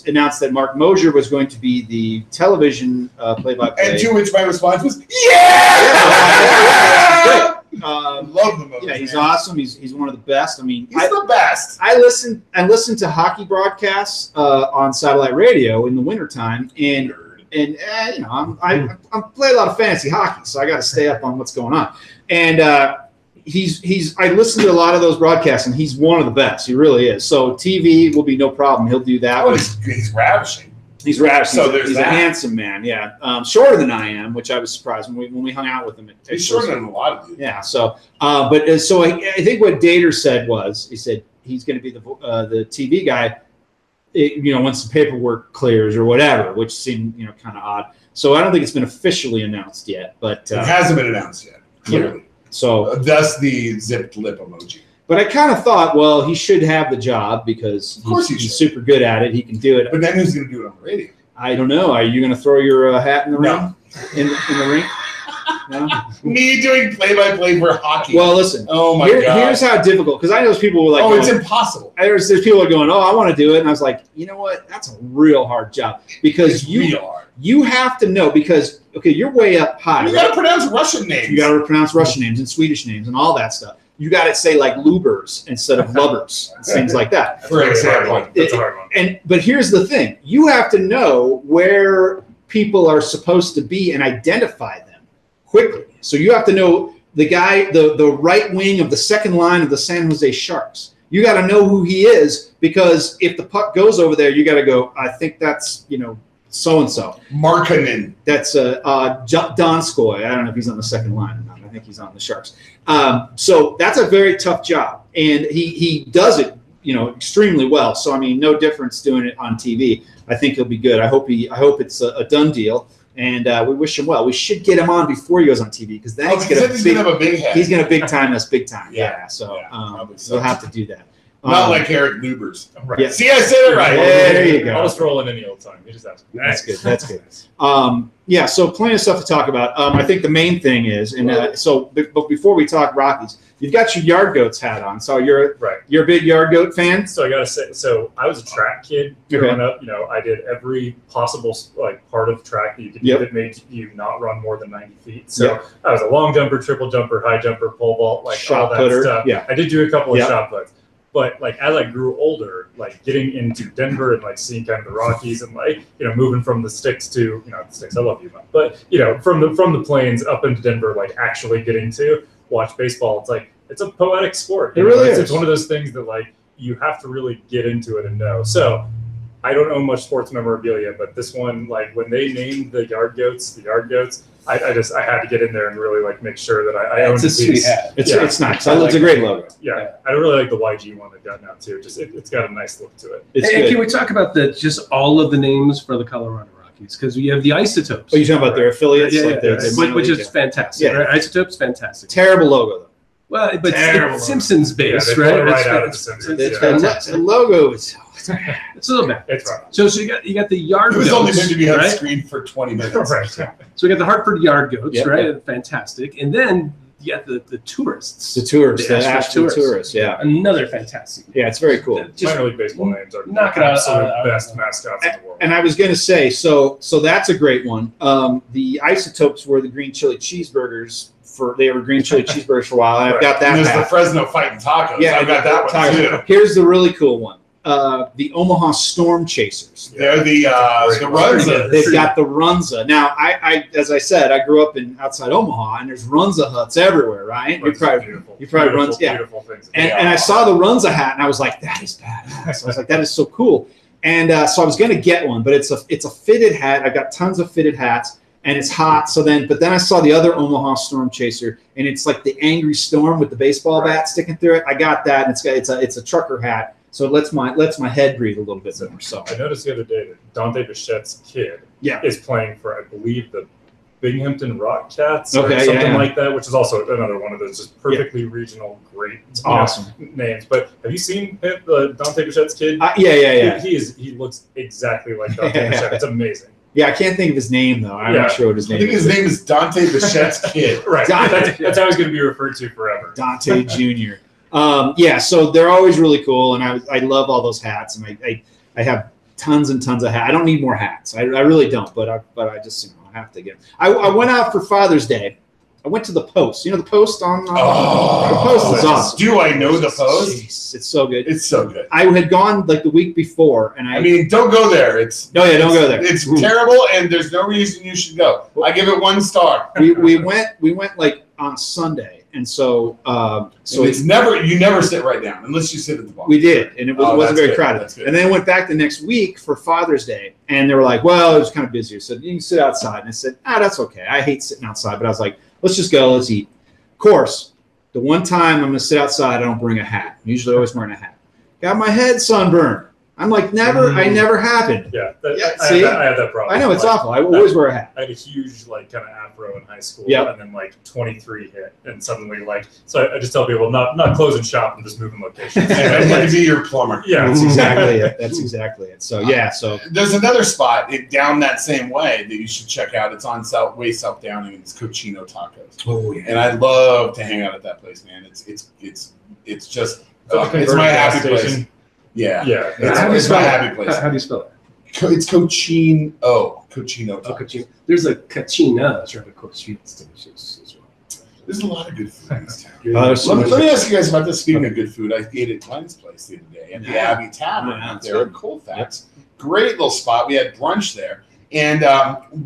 announced that Mark Mosier was going to be the television play-by-play. And to which my response was, yeah! I love the movie. Yeah, he's awesome. He's one of the best. I mean, He's the best. I listen to hockey broadcasts on satellite radio in the wintertime, and I play a lot of fantasy hockey, so I got to stay up on what's going on. And I listen to a lot of those broadcasts, and he's one of the best. He really is. So TV will be no problem. He'll do that. Oh, he's ravishing. He's ravishing. So there's he's that. a handsome man. Yeah, shorter than I am, which I was surprised when we hung out with him. He's shorter than a lot of dudes. Yeah. So, I think what Dater said was he said he's going to be the TV guy. Once the paperwork clears or whatever, which seemed kind of odd. So I don't think it's been officially announced yet, but It hasn't been announced yet, clearly. So Thus the zipped lip emoji. but I kind of thought, well, he should have the job because Of course he he's should. super good at it. He can do it. But then who's going to do it on the radio? I don't know. Are you going to throw your hat in the No. ring? In the ring? No. Me doing play-by-play for hockey. Well, listen. oh my God. Here's how difficult, because I know people were like, it's impossible. there's people are going, oh, I want to do it, and I was like, you know what? That's a real hard job because It's real hard. you have to know because you're way up high. You right? got to pronounce Russian names. You got to pronounce Russian names and Swedish names and all that stuff. You got to say like Lubers instead of Lubbers, things like that. That's For a really hard example. one. That's a hard one. But here's the thing: you have to know where people are supposed to be and identify them quickly. So you have to know the guy, the right wing of the second line of the San Jose Sharks. You got to know who he is because if the puck goes over there, you got to go. I think that's so and so. Markkanen. That's Donskoy. I don't know if he's on the second line or not. I think he's on the Sharks. So that's a very tough job, and he does it, extremely well. So I mean, no difference doing it on TV. I think he'll be good. I hope it's a done deal, and we wish him well. We should get him on before he goes on TV because then He's going to have a big head. he's gonna big time us big time. Yeah. Yeah. So probably so. we'll have to do that. Not like Eric Lubers. Right. Yeah. See, I said it right. Yeah, there you go. I'll just roll in any old time. You just ask. That's good. That's good. Yeah, so plenty of stuff to talk about. I think the main thing is, but before we talk Rockies, you've got your Yard Goats hat on. So you're a big Yard Goat fan. So I gotta say, I was a track kid growing up. I did every possible part of track that you could do that made you not run more than 90 feet. So I was a long jumper, triple jumper, high jumper, pole vault, Shot all that putter. stuff. Yeah. I did do a couple of shot puts. But like as I grew older, like getting into Denver and like seeing kind of the Rockies and like moving from the sticks to the sticks, I love you, but from the plains up into Denver, like actually getting to watch baseball, it's a poetic sport. It really is. It's one of those things that like you have to really get into it and know. So I don't own much sports memorabilia, but this one, like when they named the Yard Goats, I had to get in there and really like make sure that I owned It's a sweet hat. It's nice. I It's a great logo. Yeah, I really like the YG one they've got now too. Just it's got a nice look to it. It's And good. can we talk about just all of the names for the Colorado Rockies? Because we have the Isotopes. Oh, you're talking about their affiliates? Yeah, like their minor which league, is fantastic. Yeah. Right? Isotopes, fantastic. terrible logo, though. Well, but Terrible. it's Simpsons based, Yeah, they right? pull it right It's out of it's- The Simpsons, it's yeah. fantastic. The logo is. It's a little bad. It's right. So you got the Yard It was only Goats, meant to be on right? screen for 20 minutes. Right. So we got the Hartford Yard Goats, Yep, right? yep. Fantastic. And then you got the tourists. The tourists, the Astros Ashton tourists, yeah. Another fantastic. Yeah, it's very cool. Just Minor league baseball names are knock the it out- absolute out- best mascots in the world. And I was going to say, so that's a great one. The Isotopes were the green chili cheeseburgers they were green chili cheeseburgers for a while. And I've got that And there's the hat. Fresno Fighting Tacos. Yeah, I've got that one too. Here's the really cool one. The Omaha Storm Chasers. They're the Runza. They've got the Runza. Now, I as I said, I grew up outside Omaha, and there's Runza huts everywhere, right? It's beautiful. you probably Beautiful, runs- yeah. beautiful things. And I saw the Runza hat, and I was like, that is badass. I was like, that is so cool. And so I was going to get one, but it's a fitted hat. I've got tons of fitted hats, and it's hot. But then I saw the other Omaha Storm Chaser, and it's like the Angry Storm with the baseball bat sticking through it. I got that, and it's a trucker hat, so it lets my head breathe a little bit more. So I noticed the other day that Dante Bichette's kid Yeah. is playing for, I believe, the Binghamton Rock Cats or Okay, something yeah. like that, which is also another one of those just perfectly regional great awesome. names. But have you seen Dante Bichette's kid? Yeah. He looks exactly like Dante Bichette. It's amazing. Yeah, I can't think of his name though. I'm Yeah. not sure what his I name think is. his name is Dante Bichette's kid. Right. Dante. That's how he's going to be referred to forever. Dante Jr. Yeah, so they're always really cool, and I love all those hats, and I have tons and tons of hats. I don't need more hats. I really don't, but I just I have to get them. I went out for Father's Day. I went to the Post. You know the Post on the Post is awesome. Do I know the Post? Jeez, it's so good. It's so good. I had gone like the week before, and I mean, don't go there. Don't go there. It's terrible, and there's no reason you should go. I give it 1 star. we went like on Sunday, and so So it's you never sit right down unless you sit at the bar. we did, and it wasn't that's very good. crowded. That's good. And then went back the next week for Father's Day, and they were like, "Well, it was kind of busy." I said, "You can sit outside." And I said, "That's okay. I hate sitting outside," but I was like, "Let's just go. Let's eat." Of course, the one time I'm going to sit outside, I don't bring a hat. I'm usually always wearing a hat. Got my head sunburned. I'm like, I never happened. Yeah, see? I have that problem. I know it's Like, awful. I always wear a hat. I had a huge kind of afro in high school, Yep. and then 23 hit, and suddenly so I just tell people not closing shop and just moving locations. And I can be your plumber. Yeah, That's exactly it. That's exactly it. So so There's another spot down that same way that you should check out. It's on South Downing. It's Cochino Tacos. oh yeah. And I love to hang out at that place, man. It's just it's my happy place. Yeah. Yeah. It's my happy place. How do you spell it? It's Cochino Tacos. Cochino. There's a Cachina, that's right, of course, as well. There's a lot of good food in this town. there's so Let much- me ask you guys about this. Speaking of good food, I ate at Glenn's place the other day at the Yeah. Abbey Tavern Yeah, out that's there in good. Colfax. Great little spot. We had brunch there, and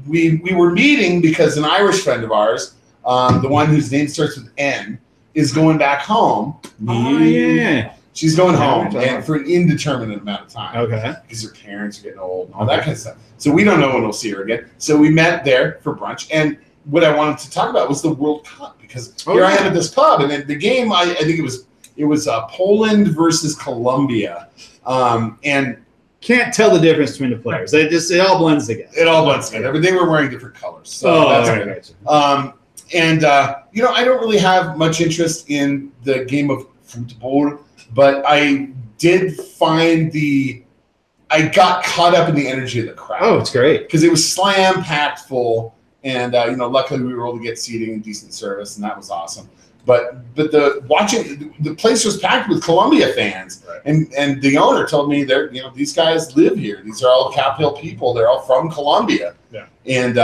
we were meeting because an Irish friend of ours, the one whose name starts with N, is going back home. Oh yeah. She's going Yeah, home okay. and for an indeterminate amount of time. Okay. Because her parents are getting old and all that kind of stuff. So we don't know when we'll see her again. So we met there for brunch, and what I wanted to talk about was the World Cup, because here I am at this pub, and then the game, I think it was Poland versus Colombia, and Can't tell the difference between the players. It all blends together. it all blends together. But they were wearing different colors, so that's okay. good. I don't really have much interest in the game of football, but I did find I got caught up in the energy of the crowd. Oh, it's great. Because it was slam packed full, and luckily we were able to get seating and decent service, and that was awesome. But the place was packed with Columbia fans, Right. and the owner told me these guys live here. These are all Cap Hill people. They're all from Columbia, Yeah. and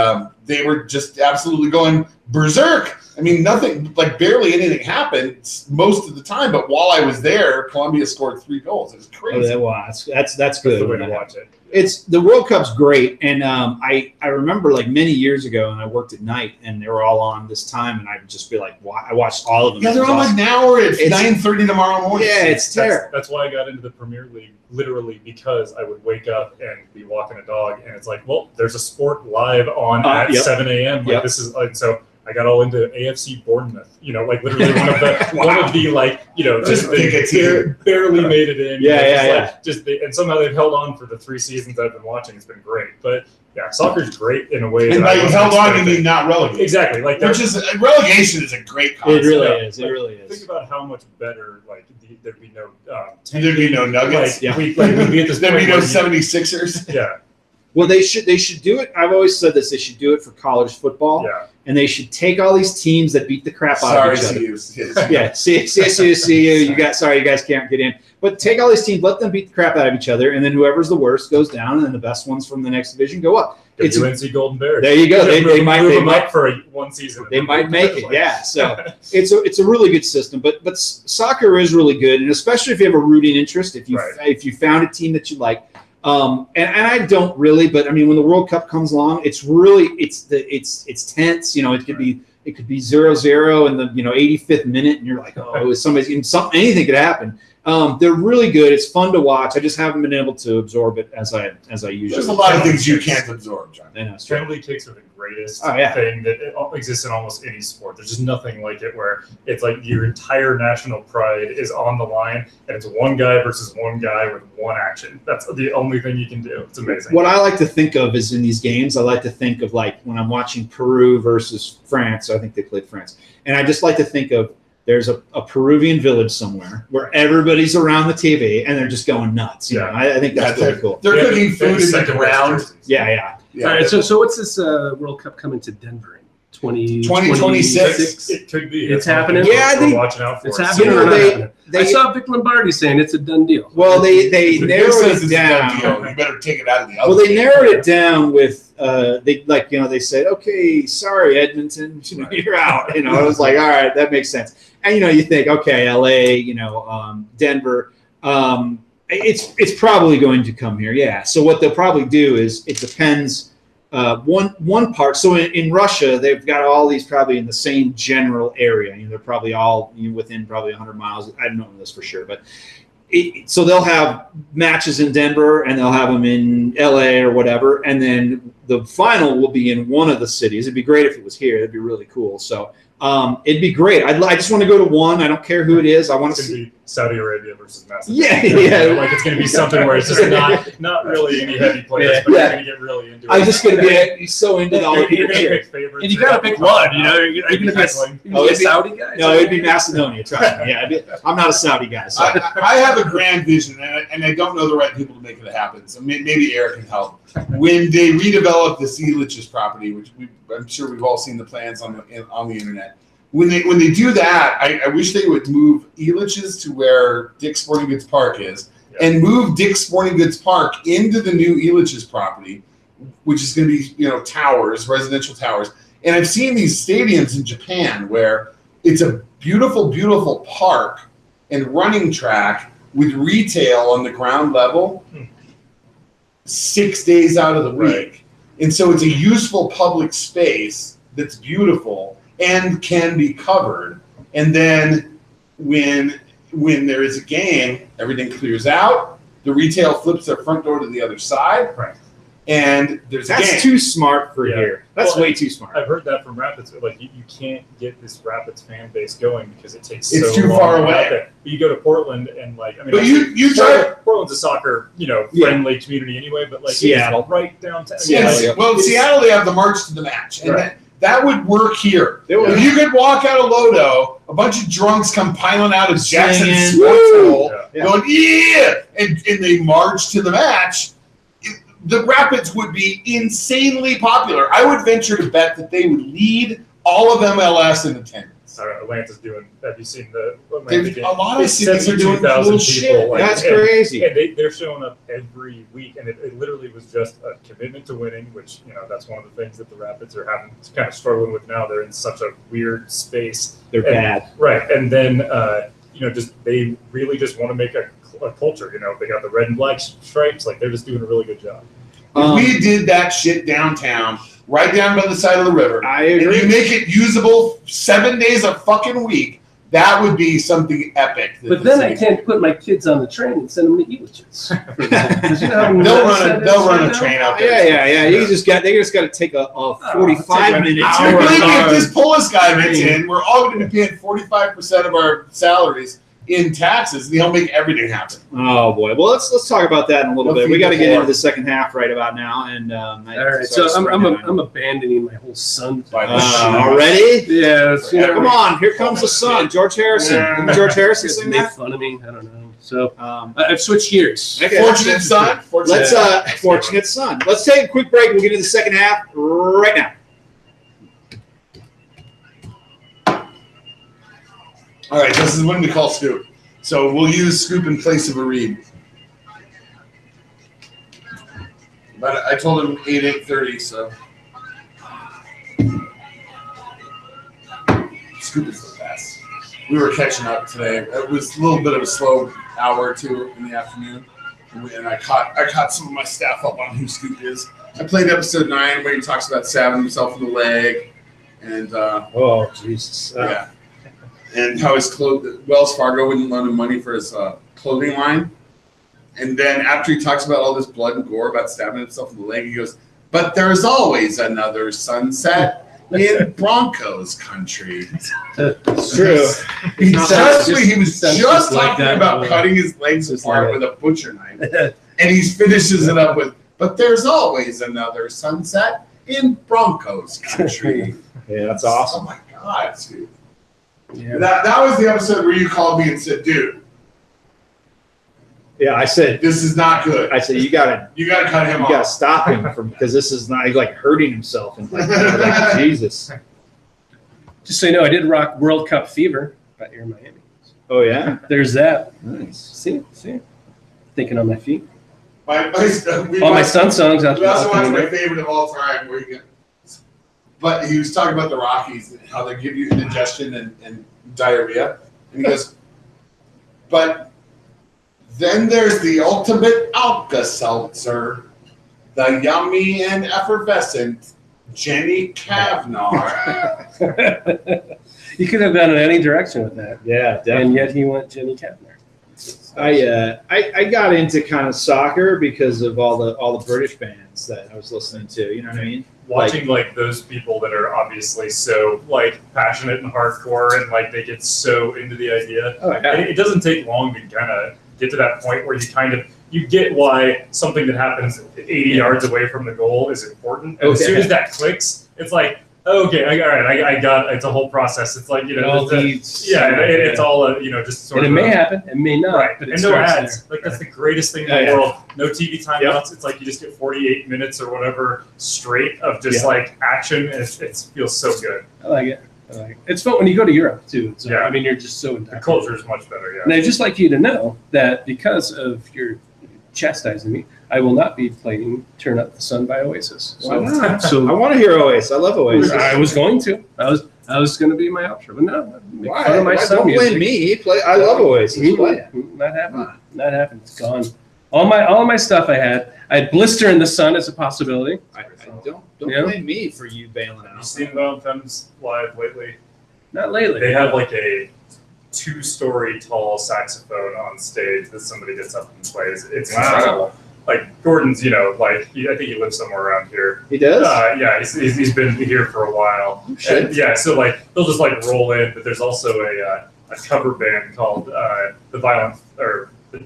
they were just absolutely going berserk. I mean, nothing, like barely anything happened most of the time. But while I was there, Columbia scored 3 goals. It was crazy. Oh, wow, that's That's good. the way to watch it. It's the World Cup's great, and I remember like many years ago, and I worked at night, and they were all on this time, and I'd just be like, I watched all of them. Yeah, they're on like now, or it's 9:30 tomorrow morning. Yeah, it's terrible. That's why I got into the Premier League, literally because I would wake up and be walking a dog, and it's like, well, there's a sport live on at 7 a.m. Like this is like so. I got all into AFC Bournemouth, like literally one of the like, just they barely made it in. And somehow they've held on for the 3 seasons I've been watching. It's been great. But yeah, soccer's great in a way. And by held on, you mean not relegated. Exactly. Like relegation is a great concept. It really is. It really is. Think about how much better there'd be no there'd be no Nuggets. We'd be at this there'd be no 76ers. Yeah. Well, they should do it. I've always said this. They should do it for college football. Yeah. And they should take all these teams that beat the crap out of each other. Yeah, CSU, you guys can't get in. But take all these teams, let them beat the crap out of each other, and then whoever's the worst goes down, and then the best ones from the next division go up. It's UNC Golden Bears. There you go. They might up for one season. They might make it. Yeah. So it's a really good system. But soccer is really good, and especially if you have a rooting interest. If you found a team that you like. And I don't really, but I mean, when the World Cup comes along, it's tense. It could be 0-0 in the 85th minute, and you're like, oh, anything could happen. They're really good. It's fun to watch. I just haven't been able to absorb it as I usually. There's a lot of things you can't absorb, John. Penalty kicks are the greatest thing that exists in almost any sport. There's just nothing like it where it's like your entire national pride is on the line, and it's one guy versus one guy with one action. That's the only thing you can do. It's amazing. What I like to think of is in these games, I like to think of like when I'm watching Peru versus France. I think they played France, and I just like to think of there's a Peruvian village somewhere where everybody's around the TV and they're just going nuts. I think that's really cool. They're cooking food in the ground. Yeah. All right. So what's this World Cup coming to Denver in 2026? It could be. It's happening. Yeah, we're watching out for it's it. happening. Or not happening? I saw Vic Lombardi saying it's a done deal. Well, they narrowed it down. You better take it out of the other. Well, they narrowed it down with they said, okay, sorry, Edmonton, you're out. I was like, all right, that makes sense. And you think, okay, LA, Denver, it's probably going to come here, yeah. So what they'll probably do is it depends. One part. So in Russia, they've got all these probably in the same general area. They're probably all within probably 100 miles. I don't know this for sure, but so they'll have matches in Denver and they'll have them in LA or whatever, and then the final will be in one of the cities. It'd be great if it was here. It'd be really cool. So it'd be great. I just want to go to one. I don't care who it is. I want to see Saudi Arabia versus Macedonia. Yeah. Like it's going to be something where it's just not really any heavy players, but you're going to get really into it. I'm just going to be so into all the people here. And you got to pick one. Are you going to be a Saudi guy? No, it'd be Macedonia. Trust me. Yeah, I'm not a Saudi guy. So. I have a grand vision, and I don't know the right people to make it happen. So maybe Eric can help. When they redevelop the Elitch's property, which I'm sure we've all seen the plans on the internet. When they do that, I wish they would move Elitch's to where Dick's Sporting Goods Park is, and move Dick's Sporting Goods Park into the new Elitch's property, which is going to be towers, residential towers. And I've seen these stadiums in Japan where it's a beautiful, beautiful park and running track with retail on the ground level 6 days out of the week. And so it's a useful public space that's beautiful and can be covered. And then when there is a game, everything clears out. The retail flips their front door to the other side. Right. And there's a game. That's too smart for here. That's way too smart. I've heard that from Rapids. Like you can't get this Rapids fan base going because it takes it's so too long far to get away. there. You go to Portland and but you drive. Portland's a soccer friendly community anyway. But like Seattle, it's right downtown. Seattle, they have the March to the Match, and that would work here. If you could walk out of Lodo, a bunch of drunks come piling out of Jackson Sports Hall, going and they march to the match. The Rapids would be insanely popular. I would venture to bet that they would lead all of MLS in attendance. Atlanta's doing. Have you seen the? A lot of cities are doing 72,000 cool people. shit. Like, That's crazy. And they're showing up every week, and it literally was just a commitment to winning, which that's one of the things that the Rapids are having kind of struggling with now. They're in such a weird space. They're bad. Right, and then they really just want to make a culture. They got the red and black stripes. Like they're just doing a really good job. If we did that shit downtown, right down by the side of the river, I and agree. you make it usable 7 days a fucking week, that would be something epic. But then I can't put my kids on the train and send them to Elitch's. They'll run a train out there. Yeah. They just got to take a 45-minute I tour. believe me, if this Polish guy makes in, we're all going to be paying 45% of our salaries in taxes, and he'll make everything happen. Oh boy. Well, let's talk about that in a little They'll bit. We feed got to the get poor. into the second half right about now. And all All right, so I'm abandoning my whole son thing. already. Yeah, Come on, here comes the sun, George Harrison. Didn't George Harrison sing make that? fun of me. I don't know. So I've switched gears. Okay. Fortunate son. Let's fortunate son. Let's take a quick break. We'll get into the second half right now. All right, this is when we call Scoop. So we'll use Scoop in place of a read. But I told him 8:30, so Scoop is the best. We were catching up today. It was a little bit of a slow hour or two in the afternoon, and I caught some of my staff up on who Scoop is. I played episode 9 where he talks about stabbing himself in the leg, and Oh Jesus! yeah. And how his Wells Fargo wouldn't loan him money for his clothing line. And then after he talks about all this blood and gore about stabbing himself in the leg, he goes, "But there's always another sunset in Broncos country." It's true. He Not was sounds just just like talking that. about cutting his legs Just apart like with a butcher knife. And he finishes it up with, "But there's always another sunset in Broncos country." Yeah, that's awesome. Oh my God, dude. Yeah. That was the episode where you called me and said, "Dude, Yeah, I said this is not good. you gotta cut him off." stop him from because this is not he's like hurting himself and like Jesus. Just so you know, I did rock World Cup Fever by Air Miami. Oh yeah, There's that. nice. See, thinking on my feet. We All my Sun songs out We also watched my there. favorite of all time, but he was talking about the Rockies and how they give you indigestion and diarrhea, and he goes, "But then there's the ultimate Alka-Seltzer, the yummy and effervescent Jenny Kavnar." You could have gone in any direction with that, Yeah, definitely. and yet he went Jenny Kavner. I got into kind of soccer because of all the British bands that I was listening to. You know what I mean? Watching like those people that are obviously so like passionate and hardcore, and like they get so into the idea. Oh yeah. It doesn't take long to kind of get to that point where you get why something that happens 80 yards away from the goal is important. And as soon as that clicks, it's like, okay, I got it. It's a whole process. It's like, it's all, just sort And of. it may happen, it may not. Right, But it and no starts ads. there. Like that's the greatest thing in the world. No TV timeouts. It's like you just get 48 minutes or whatever straight of just like action, and it feels so good. I like it. It's fun when you go to Europe too. So, Yeah. I mean, you're just so The indoctrinated. culture is much better. Yeah. And I'd just like you to know that because of your chastising me, I will not be playing "Turn Up the Sun" by Oasis. Why not? I So want to hear Oasis. I love Oasis. I was going to. I was going to be my outro, but no. Make Why? fun of my son Don't blame music. me. I love Oasis. Play it. Not happening. Not happening. It's gone. All my stuff I had Blister in the Sun as a possibility. Don't Yeah. blame me for you bailing Have you out. seen Violent Femmes live lately? Not lately. They have like a 2-story tall saxophone on stage that somebody gets up and plays. It's Wow. incredible. Like Gordon's, I think he lives somewhere around here. He does. Yeah, he's been here for a while. shit. And, yeah, so like they'll just like roll in, but there's also a cover band called the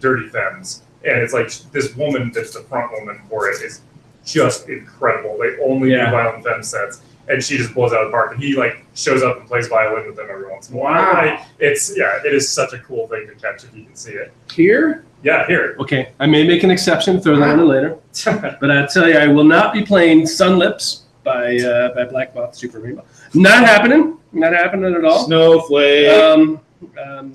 Dirty Femmes, and it's like this woman that's the front woman for it is just incredible. They only do Violent Femmes sets, and she just blows out of the park. And he like shows up and plays violin with them every once in a while. Wow. It is such a cool thing to catch if you can see it. Here? Yeah, here. Okay, I may make an exception, throw that in later. But I tell you, I will not be playing Sun Lips by Black Moth Super Rainbow. Not happening. Not happening at all. Snowflake.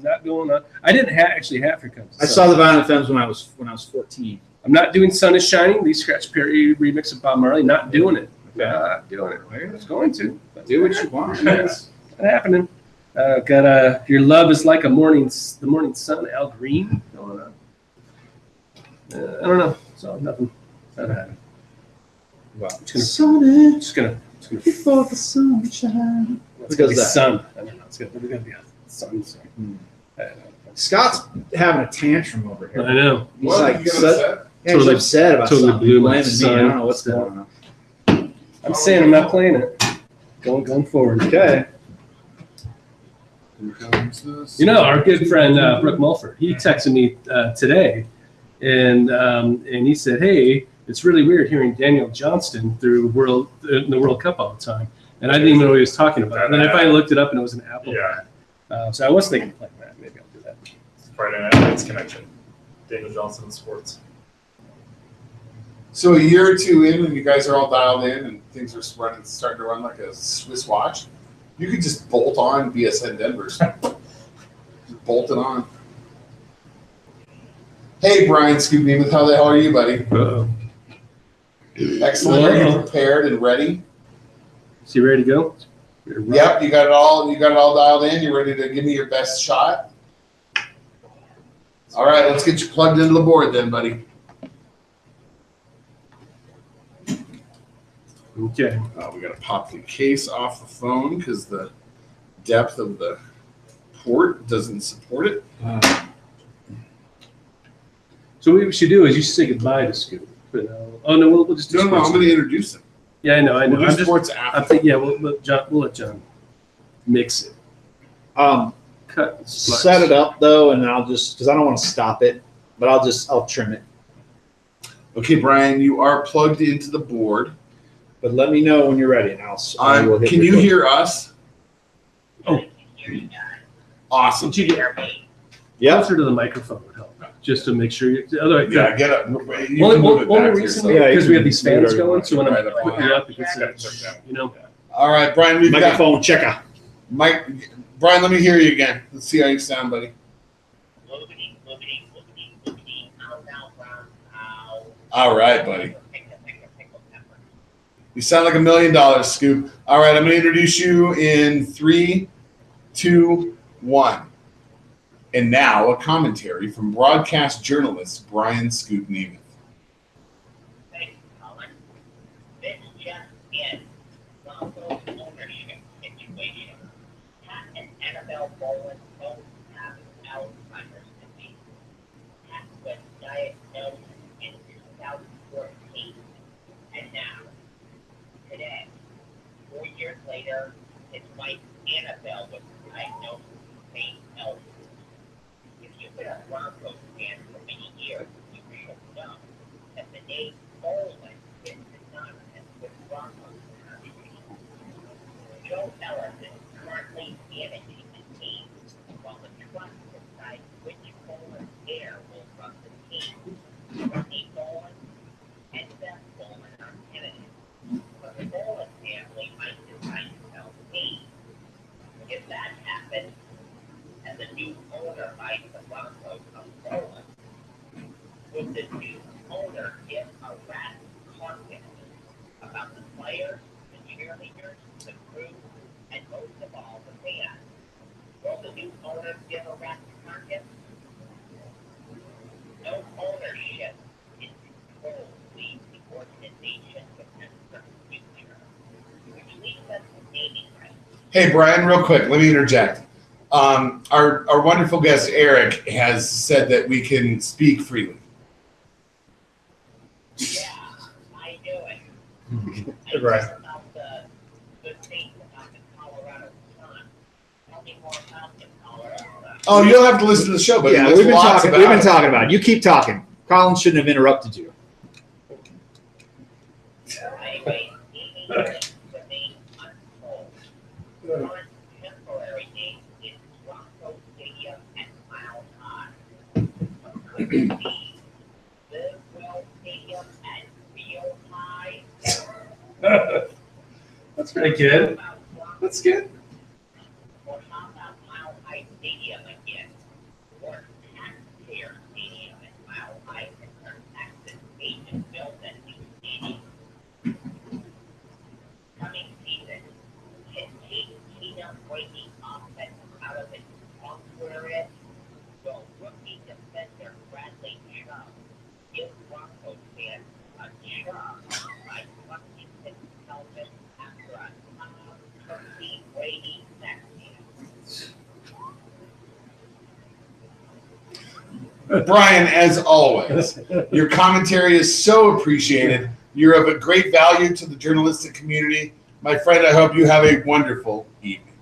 Not going on. I didn't actually have Here Comes the I Sun. saw the Violent Femmes when I was 14. I'm not doing Sun is Shining, Lee Scratch Perry remix of Bob Marley. Not doing it. Not doing it. I was going to. But Do what you want. It's not happening. Got Your Love is Like the Morning Sun, Al Green going on. I don't know. So nothing. Not happening. Wow. Just gonna Before the sunshine. It's Who gonna does be that? sun. I don't know. It's gonna be a sun. So. I don't know. Scott's having a tantrum over here. I know. He's What? like, You got upset? yeah, Totally- he's upset about totally something. blew my Blaming me. I son. don't know what's going on. I'm saying I'm not playing it. Going forward. Okay. Here comes this. You know, our good friend Brooke Mulford. He texted me today, and he said, "Hey, it's really weird hearing Daniel Johnston through the World Cup all the time." And I didn't even know what he was talking about. And then I finally looked it up, and it was an Apple. Yeah. So I was thinking of playing that. Maybe I'll do that. Friday Night Lights Connection. Daniel Johnson in sports. So a year or two in, when you guys are all dialed in and things are starting to run like a Swiss watch, you could just bolt on BSN Denver's. Just bolt it on. Hey, Brian Scoop Nemeth, how the hell are you, buddy? Uh-oh. Excellent. Are you Hello. prepared and ready? Is he ready to go? Yep, you got it all. You got it all dialed in. You ready to give me your best shot? All right, let's get you plugged into the board then, buddy. Okay. We got to pop the case off the phone because the depth of the port doesn't support it. So what we should do is you should say goodbye to Scoop. But, oh no, we'll just do No, sports. I'm going to introduce him. Yeah, I know. We'll do I'm just, sports I after. think we'll let John mix it. Cut. And splice. Set it up though, and I'll just because I don't want to stop it, but I'll trim it. Okay, Brian, you are plugged into the board. But let me know when you're ready, and I will hit Can you record. hear us? Oh. Awesome. Did you get Yep. closer to the microphone would help, just to make sure you. Otherwise, Yeah, get up. You Only, can move it only back to recently yourself. Yeah, because you we have can these do fans whatever you going, want. so when I'm Right up putting on. it up, it's you know. All right, Brian, we've got Microphone checker. Mike. Brian, let me hear you again. Let's see how you sound, buddy. All right, buddy. You sound like $1 million, Scoop. All right, I'm going to introduce you in 3, 2, 1. And now a commentary from broadcast journalist Brian Scoop Nemeth. Thanks, Colin. This just in. Broncos ownership situation. Pat and Annabelle Bowen both have Alzheimer's disease. Pat was diagnosed in 2014. And now, today, 4 years later, his wife Annabelle was diagnosed with faint health. If you've been a Broncos fan for many years, you should know that the name Bolin is synonymous with Broncos country. Joe Ellis is currently managing the team, while the trust decides which Bolin heir will run the team. Rodney Bolin and Beth Bolin are candidates, but the Bolin family might decide to sell the team. If that happens, and the new owner buys the Broncos of Bolin, would the new owner give a rat's confidence about the players, the cheerleaders, the crew, and most of all, the fans? Will the new owner give a rat's confidence? No ownership in control leaves the organization with a future, which leads us to naming rights. Hey, Brian, real quick, let me interject. Our wonderful guest, Eric, has said that we can speak freely. Yeah, I knew it. Hey, Brian. About the good things about the Colorado Sun. Tell me more about the Colorado Sun. Oh, you'll have to listen to the show, but Yeah, there's we've been lots talking. about We've been it. talking about it. You keep talking. Colin shouldn't have interrupted you. Anyway, naming rights remain untold. One temporary name is Bronco Stadium at Mile High. Could it be Live Well Stadium at Real High? That's pretty good. That's good. Or how about Mile High Stadium again? Or Taxpayer Stadium at Mile High to turn taxes agent built a new stadium. Coming season, can Tina breaking offense out of its software it? Will rookie defender Bradley Chubb give Broncos fans a chub by clutching his helmet after a Tom Turkey Brady section? Brian, as always, your commentary is so appreciated. You're of a great value to the journalistic community. My friend, I hope you have a wonderful evening.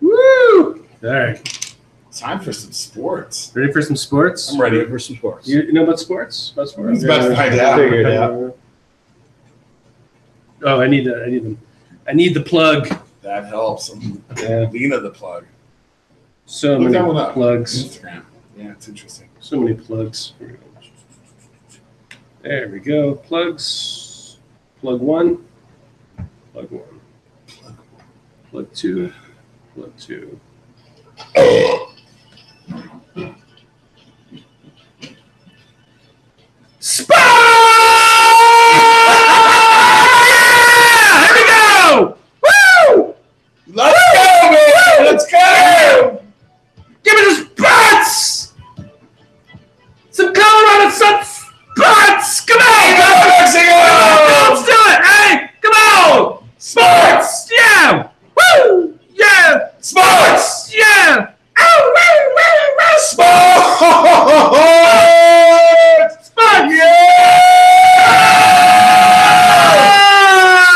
Woo! All right. Time for some sports. Ready for some sports? I'm ready. for some sports. You know about sports? About sports? He's about to find out. Figure it out. Oh, I need the plug. That helps. Yeah. Lena the plug. So Look many that one up. plugs. Instagram. Yeah, it's interesting. So many plugs. There we go. Plugs. Plug one. Plug one. Plug two. Plug two. Here we go! Woo! Let's go, man! Let's go! Give me the spots! Some Colorado Sun spots! Come on! Go, Mexico! Let's do it! Hey! Come on! Sports! Yeah! Woo! Yeah! Sports! Yeah! Oh, woo, woo, woo! Sports! Sports!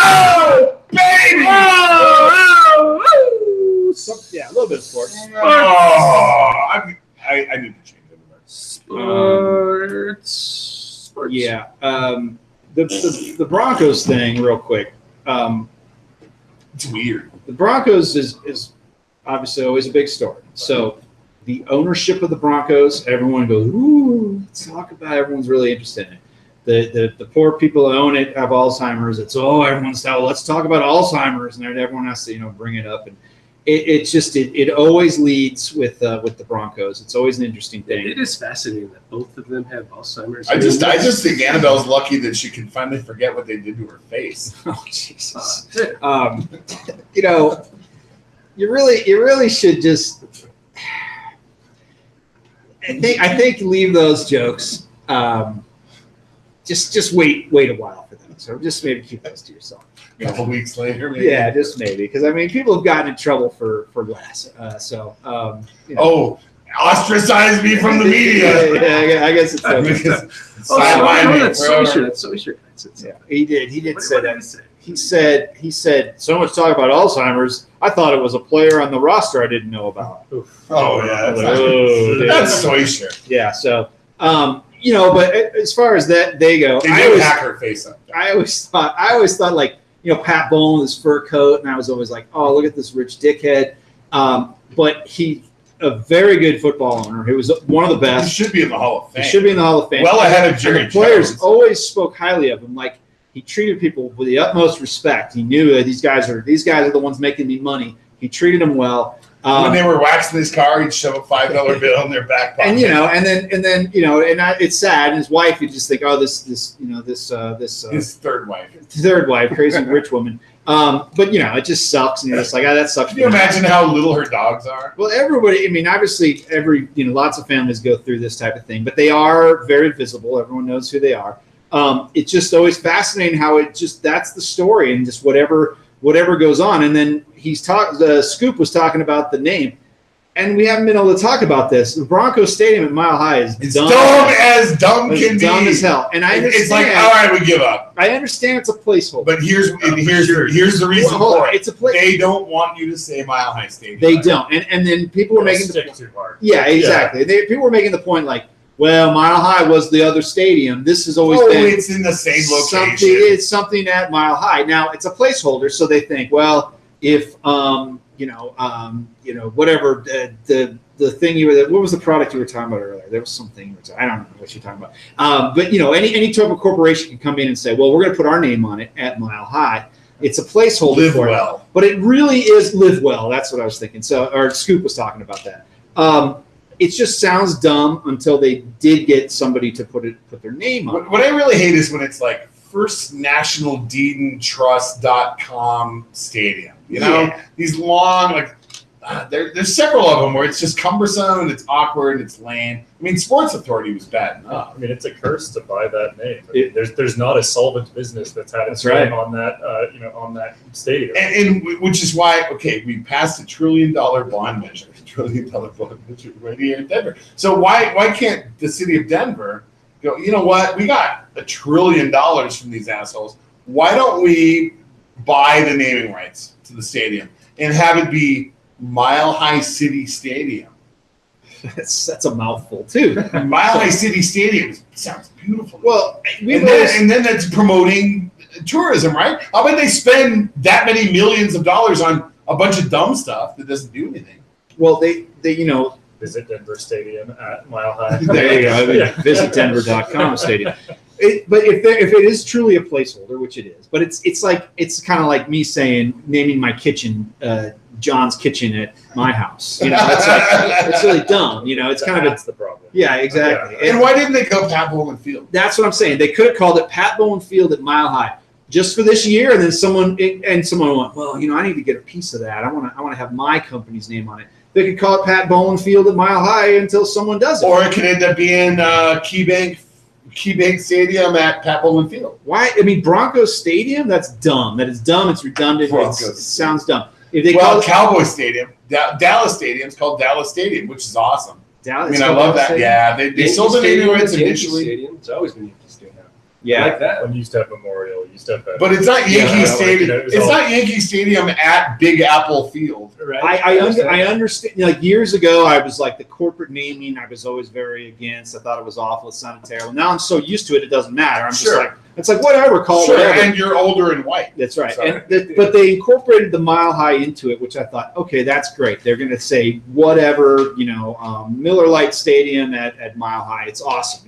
Oh, baby! Oh, oh, woo! Yeah, a little bit of sports. Oh, I need to change it. Sports. Yeah. The Broncos thing, real quick. It's weird. The Broncos is obviously always a big story. So the ownership of the Broncos, everyone goes, ooh, let's talk about it. Everyone's really interested in it. The poor people who own it have Alzheimer's. It's, everyone's let's talk about Alzheimer's. And then everyone has to, bring it up. And it always leads with the Broncos. It's always an interesting thing. It is fascinating that both of them have Alzheimer's. I just think Annabelle's lucky that she can finally forget what they did to her face. Oh, Jesus. You really should just. I think leave those jokes. Just wait a while for them. So just maybe keep those to yourself. A couple weeks later, maybe. Yeah, just maybe, because people have gotten in trouble for less. Oh, ostracized me from the media. Yeah, I guess it's okay. That's so sure. Yeah, he did say What that. did he say? He said so much talk about Alzheimer's. I thought it was a player on the roster I didn't know about. Oh yeah, Oh, that's soy shit. Yeah, so but as far as that they go, They did hack her face up. I always thought like Pat Bowlen with his fur coat, and I was always like, oh, look at this rich dickhead. But he a very good football owner. He was one of the He best. should be in the Hall of Fame. He should be in the Hall of Fame. Well ahead of Jerry And the players Jones. always spoke highly of him. Like he treated people with the utmost respect. He knew that these guys are the ones making me money. He treated them well. When they were waxing his car, he'd shove a $5 bill in their back pocket. And then it's sad. And his wife, you just think, oh, this his third wife. crazy rich woman. But it just sucks, and you're just like, that sucks. Can you imagine how little her dogs are? Well, everybody. I mean, obviously, lots of families go through this type of thing, but they are very visible. Everyone knows who they are. It's just always fascinating how that's the story, and just whatever goes on. And then the Scoop was talking about the name, and we haven't been able to talk about this. The Broncos Stadium at Mile High is dumb can be. Dumb as hell. And I understand. It's like, all right, we give up. I understand it's a placeholder. But here's the reason Hold for on, it. it's a place. They don't want you to say Mile High Stadium. They don't. And then people were making Stick too hard. Yeah, exactly. People were making the point like, well, Mile High was the other stadium. This has always been it's in the same location. It's something at Mile High. Now it's a placeholder, so they think, well, if whatever the thing you were, what was the product you were talking about earlier? There was something you were talking, I don't know what you're talking about. But any type of corporation can come in and say, well, we're going to put our name on it at Mile High. It's a placeholder Live for well. it, but it really is Live Well. That's what I was thinking. So, or Scoop was talking about that. It just sounds dumb until they did get somebody to put their name on it. What I really hate is when it's like First National Deedon Trust.com Stadium. You know, Yeah. these long, like, there's several of them where it's just cumbersome and it's awkward and it's lame. I mean, Sports Authority was bad enough. I mean, it's a curse to buy that name. I mean, there's not a solvent business that's had its name on that, on that stadium. And which is why, okay, we passed $1 trillion bond measure, right here in Denver. So why can't the city of Denver go, you know what, we got $1 trillion from these assholes. Why don't we buy the naming rights to the stadium and have it be Mile High City Stadium? That's a mouthful too. Mile High City Stadium sounds beautiful. Well, and then that's promoting tourism, right? How about they spend that many millions of dollars on a bunch of dumb stuff that doesn't do anything? Well, they Visit Denver Stadium at Mile High. there you go. Yeah. Visit Denver.com stadium. But if it is truly a placeholder, which it is, but it's kind of like me saying naming my kitchen John's Kitchen at my house. You know, it's really dumb. You know, it's kind of That's the problem. yeah, exactly. And why didn't they go Pat Bowlen Field? That's what I'm saying. They could have called it Pat Bowlen Field at Mile High just for this year, and then someone went, well, you know, I need to get a piece of that. I want to have my company's name on it. They could call it Pat Bowlen Field at Mile High until someone does it. Or it could end up being KeyBank Stadium at Pat Bowlen Field. Why? I mean, Broncos Stadium. That's dumb. That is dumb. It's redundant. It sounds dumb. If they call it Cowboy Stadium, Dallas Stadium is called Dallas Stadium, which is awesome. Dallas, I mean, I love that. Yeah, they sold the naming rights Yankee initially. Stadium. It's always been Yankee Stadium. Yeah. I like that. When you used to have Memorial, you used to have that. But it's not Yankee Stadium. it was It's all- not Yankee Stadium at Big Apple Field. Right? I understand. Like years ago, I was like the corporate naming. I was always very against. I thought it was awful. It sounded terrible. Now I'm so used to it, it doesn't matter. I'm just Sure. like, it's like whatever. Call it Sure, whatever. and you're older and white. That's right. Sorry. But they incorporated the Mile High into it, which I thought, okay, that's great. They're going to say whatever, Miller Lite Stadium at Mile High. It's awesome.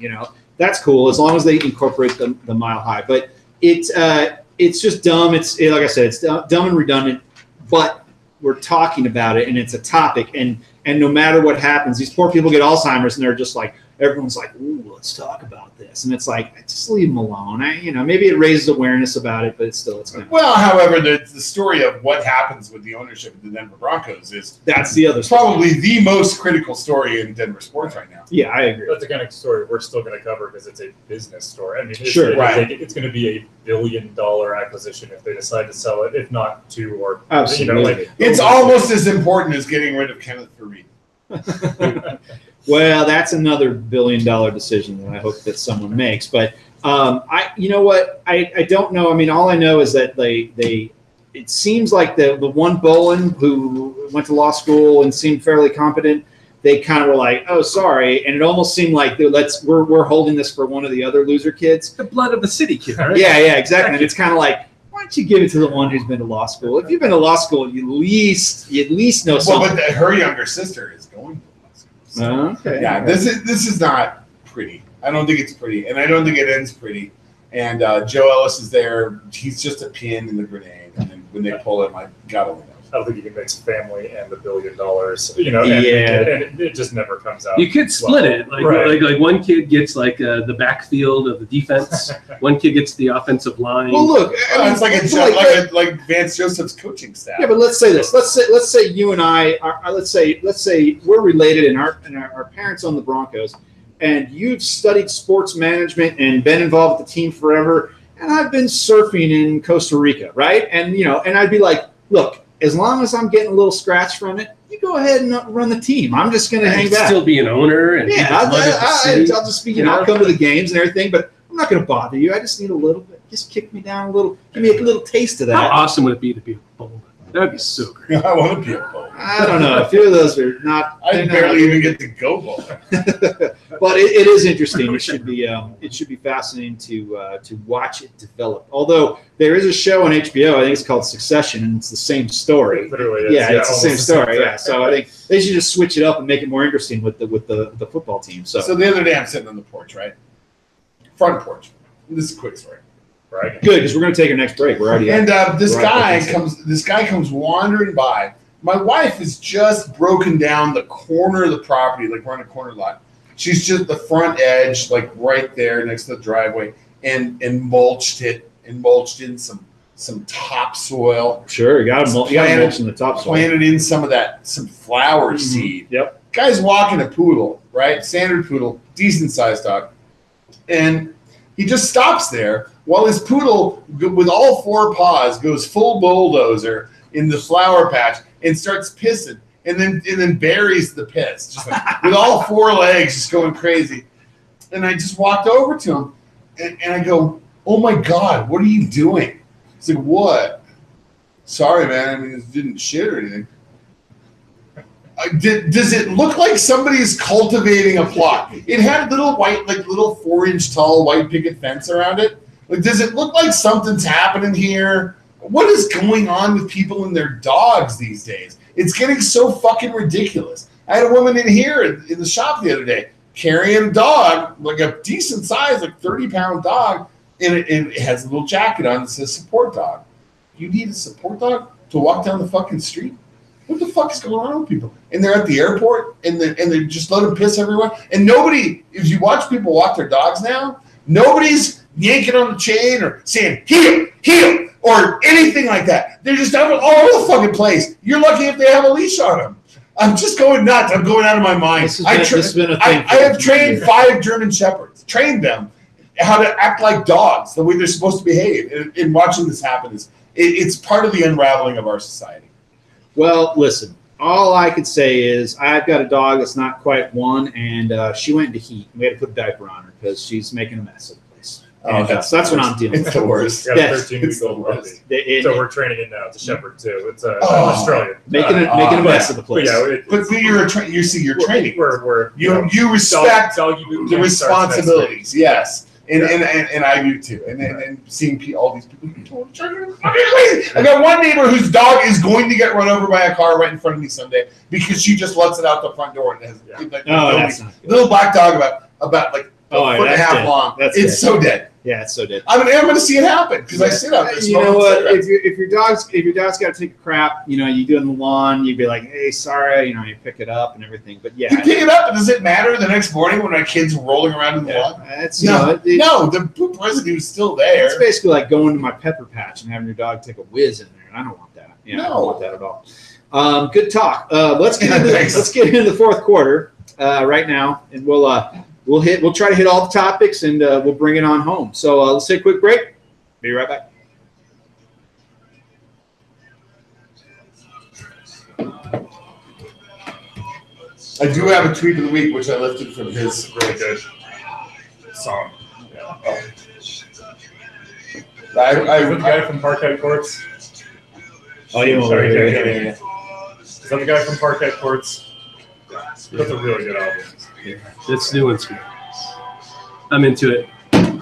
That's cool as long as they incorporate the Mile High. But it's just dumb. It's like I said, it's dumb and redundant. But we're talking about it, and it's a topic. And no matter what happens, these poor people get Alzheimer's, and they're just like, everyone's like, ooh, let's talk about this. And it's like, just leave them alone. Maybe it raises awareness about it, but it's going to. Well, however, the story of what happens with the ownership of the Denver Broncos is That's the other story. probably the most critical story in Denver sports right now. Yeah, I agree. That's the kind of story we're still going to cover because it's a business story. I mean, Sure, right. It's going to be $1 billion acquisition if they decide to sell it, if not two or Absolutely. It's almost as important as getting rid of Kenneth Fareed. Well, that's another $1 billion decision that I hope that someone makes. But you know what? I don't know. I mean, all I know is that it seems like the one Bowlen who went to law school and seemed fairly competent, they kind of were like, oh, sorry. And it almost seemed like we're holding this for one of the other loser kids. The blood of the city kid, right? Yeah, exactly. And it's kind of like, why don't you give it to the one who's been to law school? If you've been to law school, you at least know Well, something. but her younger sister is going to law school. So, Okay. yeah, this is not pretty. I don't think it's pretty, and I don't think it ends pretty. And Joe Ellis is there. He's just a pin in the grenade. And then when they pull him, God only knows. I don't think you can mix family and $1 billion. And it just never comes out. You could split well. it. Right. Like one kid gets the backfield of the defense. One kid gets the offensive line. Well, look, I mean, It's like Vance Joseph's coaching staff. yeah, but let's say this. Let's say you and I are. Let's say we're related, and our parents own the Broncos, and you've studied sports management and been involved with the team forever, and I've been surfing in Costa Rica, right? And and I'd be like, look, as long as I'm getting a little scratch from it, you go ahead and run the team. I'm just going to hang back. Still be an owner, and Yeah, I'll just be, I'll come to the games and everything, but I'm not going to bother you. I just need a little bit. Just kick me down a little. Give me a little taste of How that. awesome would it be to be a Bowlen? That would be so great. I want to be a bowler. I don't know. A few of those are not. I they're not- barely even get to go bowling. But it is interesting. It should be fascinating to watch it develop. Although there is a show on HBO, I think it's called Succession, and it's the same story. Literally, it's, Yeah, it's the almost same story. thing. Yeah, so I think they should just switch it up and make it more interesting with the football team. So, So the other day, I'm sitting on the porch, right? Front porch. This is a quick story. Right. good, because we're going to take our next break. We're already. And this Right, guy that's it. comes wandering by. My wife has just broken down the corner of the property, like we're on a corner lot. She's just the front edge, like right there next to the driveway, and mulched in some topsoil. Sure, you got to Planted- mulch in the topsoil. Planted in some flower seed. Yep. Guy's walking a poodle, right? Standard poodle, decent sized dog. And he just stops there while his poodle, with all four paws, goes full bulldozer in the flower patch and starts pissing, and then buries the piss, just like, with all four legs, just going crazy. And I just walked over to him, and I go, "Oh my God, what are you doing?" He's like, "What?" "Sorry, man. I mean, it didn't shit or anything." Does it look like somebody's cultivating a plot? It had little 4-inch tall white picket fence around it. Like, does it look like something's happening here? What is going on with people and their dogs these days? It's getting so fucking ridiculous. I had a woman in here in the shop the other day carrying a dog, like a decent size, like 30-pound dog, and it has a little jacket on that says support dog. You need a support dog to walk down the fucking street? What the fuck is going on with people? And they're at the airport, and they just let them piss everywhere. And nobody, if you watch people walk their dogs now, nobody's yanking on the chain or saying, heel, or anything like that. They're just all over the fucking place. You're lucky if they have a leash on them. I'm just going nuts. I'm going out of my mind. This has been a thing. I have trained 5 German Shepherds, trained them how to act like dogs, the way they're supposed to behave. And watching this happen it's part of the unraveling of our society. Well, listen, all I could say is I've got a dog that's not quite one, and she went into heat. We had to put a diaper on her because she's making a mess of the place. And, so that's what I'm dealing It's with. the worst. Got a Yes, 13-week-old it's puppy. So we're training it now. It's a shepherd too. It's an Oh. Australian. making a mess of the But place. yeah, But you're training. We're You respect doggy boot the camp starts next week. responsibilities, yes. And I do too. And seeing all these people fucking crazy. I got one neighbor whose dog is going to get run over by a car right in front of me someday because she just lets it out the front door and it has That's not good. little black dog about like a foot and a that's half dead. long. That's It's dead. so dead. Yeah, it's so dead. I'm going to see it happen because I sit out there. You know smoking what? cigarettes. If your dog's got to take a crap, you do it in the lawn. You'd be like, "Hey, sorry," you pick it up and everything. But yeah, You pick it up, and does it matter the next morning when my kid's rolling around in the lawn? it's No, the poop residue is still there. It's basically like going to my pepper patch and having your dog take a whiz in there. And I don't want that. I No. don't want that at all. Good talk. Let's get into Thanks. let's get into the fourth quarter right now, and we'll try to hit all the topics, and we'll bring it on home. So let's take a quick break. Be right back. I do have a tweet of the week, which I lifted from his. Really good song. I Is that the guy from Parkhead Courts? Oh, you want Sorry, to yeah. Is that the guy from Parkhead Courts? That's a really good album. This new one's good. I'm into it.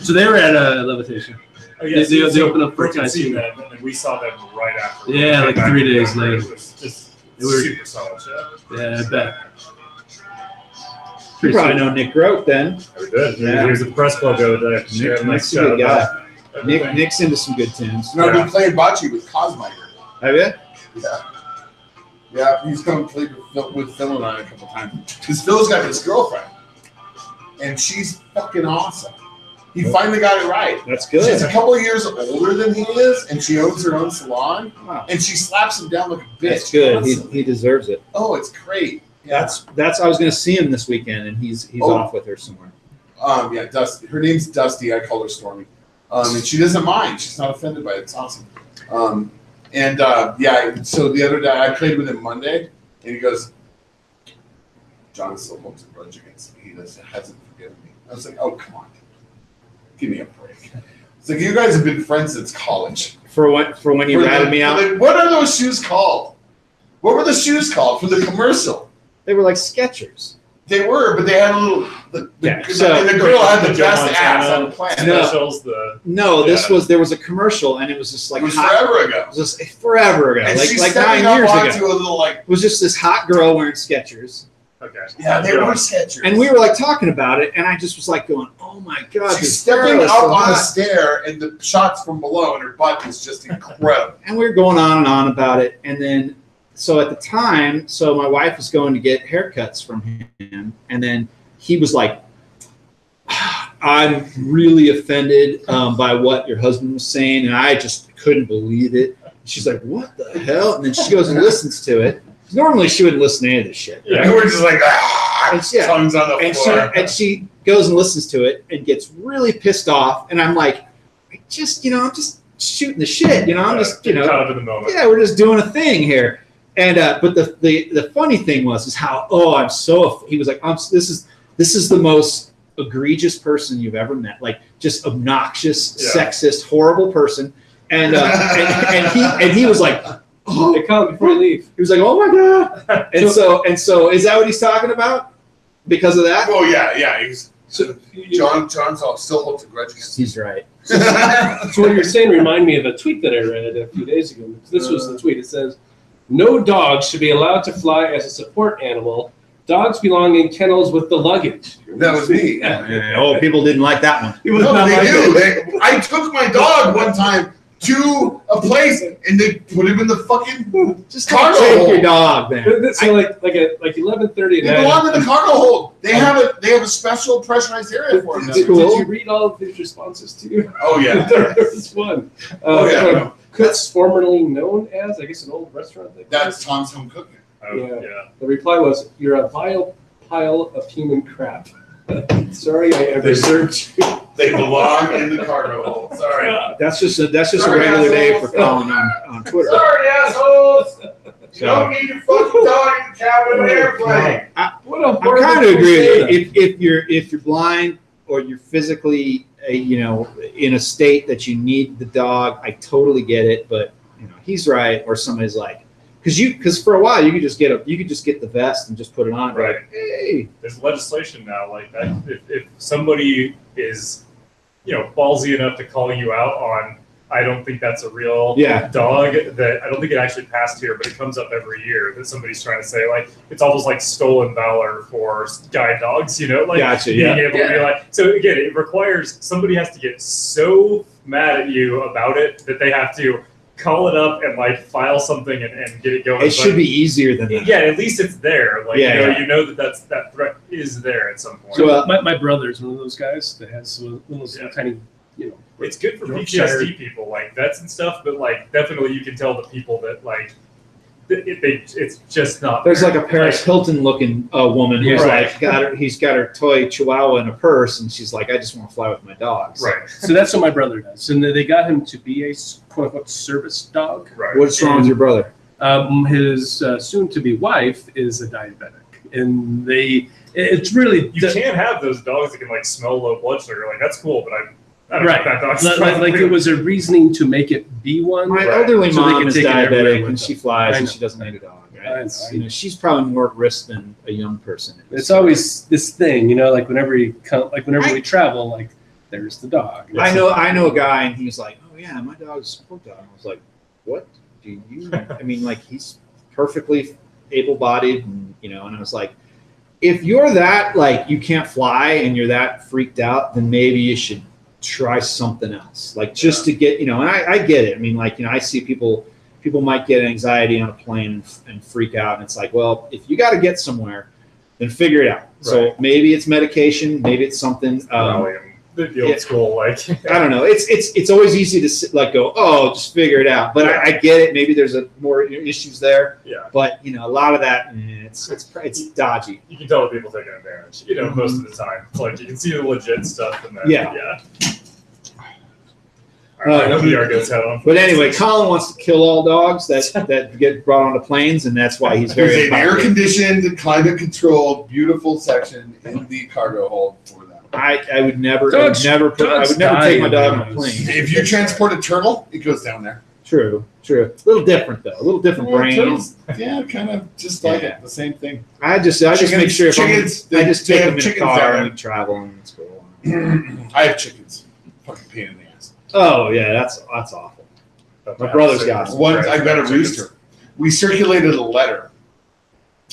So they were at Levitation. Oh, yeah, They opened up for Brooke had Tyson. seen them, and we saw them right after. Yeah, We like came back 3 from days Denver. later. It was just They were- super solid shit. Yeah, I bet. You probably know Nick Grote then. We did. Yeah. He was at the press club the other day. She had a Nick's nice a good chat guy. about everything. Nick's into some good tunes. No, we played bocce with Cosmiker. Have you? Yeah. Yeah, he's come and played with Phil and I a couple times. Because Phil's got this girlfriend, and she's fucking awesome. He finally got it right. That's She's good. a couple of years older than he is, and she owns her own salon, Wow. and she slaps him down like a bitch. That's good. constantly. He deserves it. Oh, it's great. Yeah. That's. I was going to see him this weekend, and he's Oh. off with her somewhere. Yeah, Dusty. Her name's Dusty. I call her Stormy. And she doesn't mind. She's not offended by it. It's awesome. Yeah, so the other day I played with him Monday, and he goes, "John still holds a grudge against me. He hasn't forgiven me." I was like, "Oh, come on. Give me a break." It's like you guys have been friends since college. For when you ratted me out? What are those shoes called? What were the shoes called for the commercial? They were like Skechers. They were, but they had a little. The girl had the best ass on the planet. There was a commercial, and it was just like it was forever ago. It was just forever ago, and like 9 years ago. A little, like, it was just this hot girl wearing Skechers. Okay. Yeah, they were Skechers. And we were like talking about it, and I just was like going, "Oh my god!" She's stepping up on the stair, and the shots from below, and her butt was just incredible. And we were going on and on about it, and then. So at the time, my wife was going to get haircuts from him, and then he was like, "I'm really offended by what your husband was saying," and I just couldn't believe it. She's like, "What the hell?" And then she goes and listens to it. Normally, she wouldn't listen to any of this shit. Yeah, we're just like, tongues on the floor. And she goes and listens to it and gets really pissed off, and I'm like, I'm just shooting the shit, I'm just, caught up in the moment. Yeah, we're just doing a thing here. And but the funny thing was how he was like, this is the most egregious person you've ever met, like just obnoxious, sexist, horrible person, and he was like, oh, they come before you leave. He was like, oh my god, and so is that what he's talking about? Because of that? Oh yeah, he's John's still holds a grudge against. He's right. So what you're saying remind me of a tweet that I read a few days ago. This was the tweet. It says, "No dog should be allowed to fly as a support animal. Dogs belong in kennels with the luggage." That was me. Oh, people didn't like that one. I took my dog one time to a place and they put him in the fucking just cargo take hold. your dog, man. So like 11:30 They belong in the cargo hold. They have a special pressurized area for them. Did you read all of his responses too? Oh yeah, there was one. That's formerly known as, I guess, an old restaurant. That's Tom's Home Cooking. Yeah. The reply was, "You're a vile pile of human crap." Sorry, I ever served you. They belong in the cargo hold. Sorry. That's just a regular day for Colin on Twitter. Sorry, assholes. You don't need your fucking dog in the cabin of an airplane. I kind of agree with you. If you're blind or you're physically in a state that you need the dog, I totally get it. But he's right. Or somebody's like, because for a while you could just get the vest and just put it on. Right. Like, hey. There's legislation now like that. If somebody is ballsy enough to call you out on, I don't think that's a real dog, that I don't think it actually passed here, but it comes up every year that somebody's trying to say, like, it's almost like stolen valor for guide dogs, being able to be like, so again, it requires somebody has to get so mad at you about it that they have to call it up and like file something and get it going. It should be easier than that. Yeah, at least it's there. Like that threat is there at some point. So my brother's one of those guys that has one of those tiny, It's good for PTSD people, like vets and stuff, but like definitely you can tell the people that like it's just not. There's like a Paris Hilton looking woman who's he's got her toy Chihuahua in a purse, and she's like, I just want to fly with my dogs. Right. So that's what my brother does, and they got him to be a quote unquote service dog. Right. What's wrong with your brother? His soon-to-be wife is a diabetic, and it's really you can't have those dogs that can like smell low blood sugar. Like that's cool, but I don't right. That dog's like it was a reasoning to make it be one. My elderly so mom is diabetic, and she flies, and know. she doesn't need a dog. Right? I know. She's probably more at risk than a young person. It's always this thing, like whenever we travel, like there's the dog. I know a guy, and he's like, oh yeah, my dog's a support dog. I was like, what do you? I mean, like he's perfectly able-bodied, and and I was like, if you're that like you can't fly and you're that freaked out, then maybe you should try something else, like just to get and I get it. I mean, like I see people might get anxiety on a plane and freak out, and it's like, well, if you got to get somewhere, then figure it out. Right. So maybe it's medication, maybe it's something. The old school, like I don't know. It's always easy to like go, oh, just figure it out. But I get it. Maybe there's more issues there. Yeah. But a lot of that, it's dodgy. You can tell people taking advantage. Most of the time, like you can see the legit stuff in there. Yeah. All right, goes head on. But anyway, Colin wants to kill all dogs that get brought onto planes, and that's why he's very. There's an air-conditioned, climate-controlled, beautiful section in the cargo hold for them. I would never, Dogs- I would dogs never take my die dog in on a those. plane. If you transport a turtle, it goes down there. True. A little different though. A little different brain. Turtles, yeah, kind of just like Yeah. it. The same thing. I just make sure if chickens, I just they take have them in a chickens car down and there. we travel and it's cool. I have chickens. Fucking pain in the ass. Oh yeah, that's awful. My brother's got it. Once I got a rooster. We circulated a letter.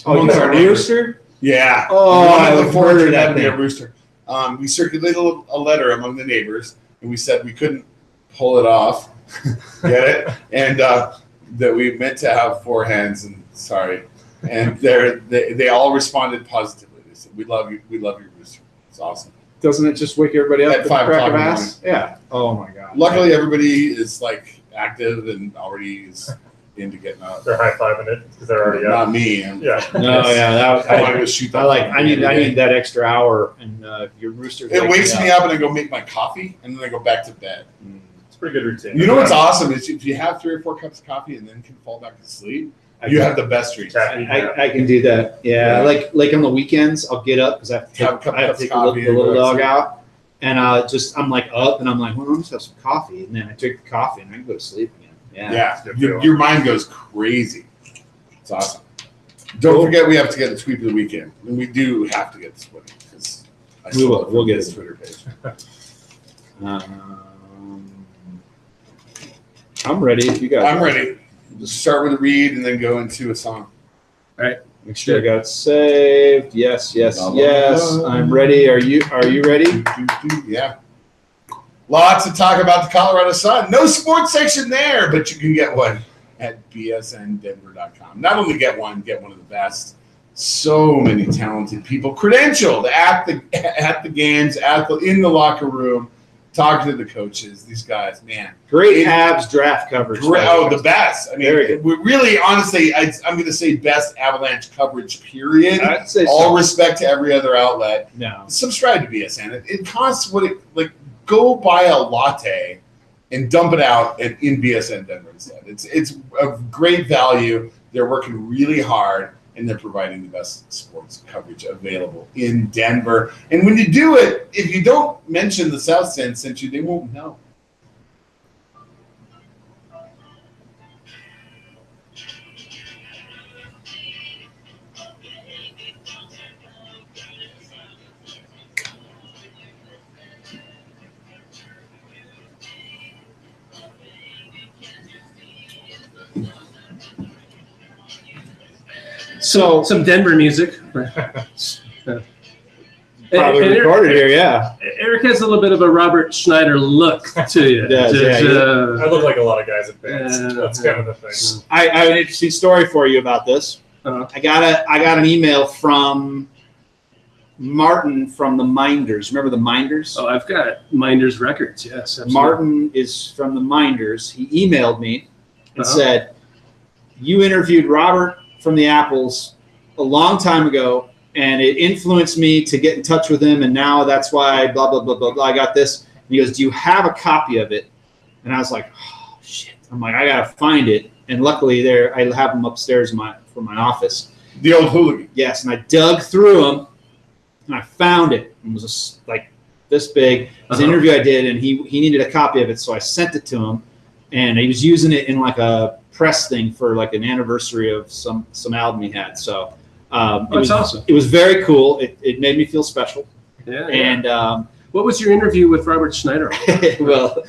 Oh, you amongst got our a neighbors. rooster? Yeah. Oh, We I wanted would the fortune murder to that be a thing. rooster. We circulated a letter among the neighbors, and we said we couldn't pull it off. Get it? And that we meant to have 4 hens. And sorry, and they all responded positively. They said, "We love you. We love your rooster. It's awesome." Doesn't it just wake everybody up At at the 5 crack o'clock of in the ass? Yeah. Oh my god. Luckily, everybody is like active and already is into getting up. They're high-fiving it because they're already up. Not me. Yeah. No, yeah, that I want to go shoot that. I need that extra hour, and your rooster. It wakes me up, and I go make my coffee, and then I go back to bed. It's a pretty good routine. You know what's awesome is if you have 3 or 4 cups of coffee and then can fall back to sleep, you have the best dreams. I can do that. Yeah, Yeah. like on the weekends, I'll get up because I have to Have a couple take, cups of the coffee and little go to dog sleep. out, and I'm like up, and I'm like, well, I'll just have some coffee, and then I drink the coffee, and I can go to sleep again. Yeah. Yeah, Good your, feeling. your mind goes crazy. It's awesome. Don't forget, we have to get the tweet of the weekend, and we do have to get this one because We will. We'll get this it. Twitter page. I'm ready. If you guys, I'm ready. Just start with a read and then go into a song. Make sure I got it saved. Yes. La, la, Yes. la. I'm ready. Are you ready? Yeah. Lots to talk about the Colorado Sun. No sports section there, but you can get one at bsndenver.com. Not only get one of the best. So many talented people credentialed at the games, in the locker room, talking to the coaches. These guys, man. Great Habs draft coverage. Oh, the best. I Very mean, we really, honestly, I'm going to say best Avalanche coverage, period. I'd say All so. respect to every other outlet. No. Subscribe to BSN. It costs what it, like, go buy a latte and dump it out in BSN Denver instead. It's a great value. They're working really hard, and they're providing the best sports coverage available in Denver. And when you do it, if you don't mention the South Stand sent you, they won't know. So Some Denver music. probably And recorded here. Yeah. Eric has a little bit of a Robert Schneider look to you. Does, yeah, I look like a lot of guys at bands. Yeah. That's kind of the thing. I have an interesting story for you about this. Uh-huh. I got an email from Martin from the Minders. Remember the Minders? Oh, I've got Minders Records. Yes, absolutely. Martin is from the Minders. He emailed me and Uh-huh. said, "You interviewed Robert from the Apples a long time ago, and it influenced me to get in touch with him, and now that's why blah blah blah blah blah. I got this." And he goes, "Do you have a copy of it?" And I was like, "Oh shit!" I'm like, "I gotta find it." And luckily, I have them upstairs from my office. The old hooligan. Yes, and I dug through them, and I found it. It was just like this big. It was an Uh-huh. interview I did, and he needed a copy of it, so I sent it to him, and he was using it in like a press thing for like an anniversary of some album he had. So it That's was awesome. It was very cool. It made me feel special. Yeah. And What was your interview with Robert Schneider? well,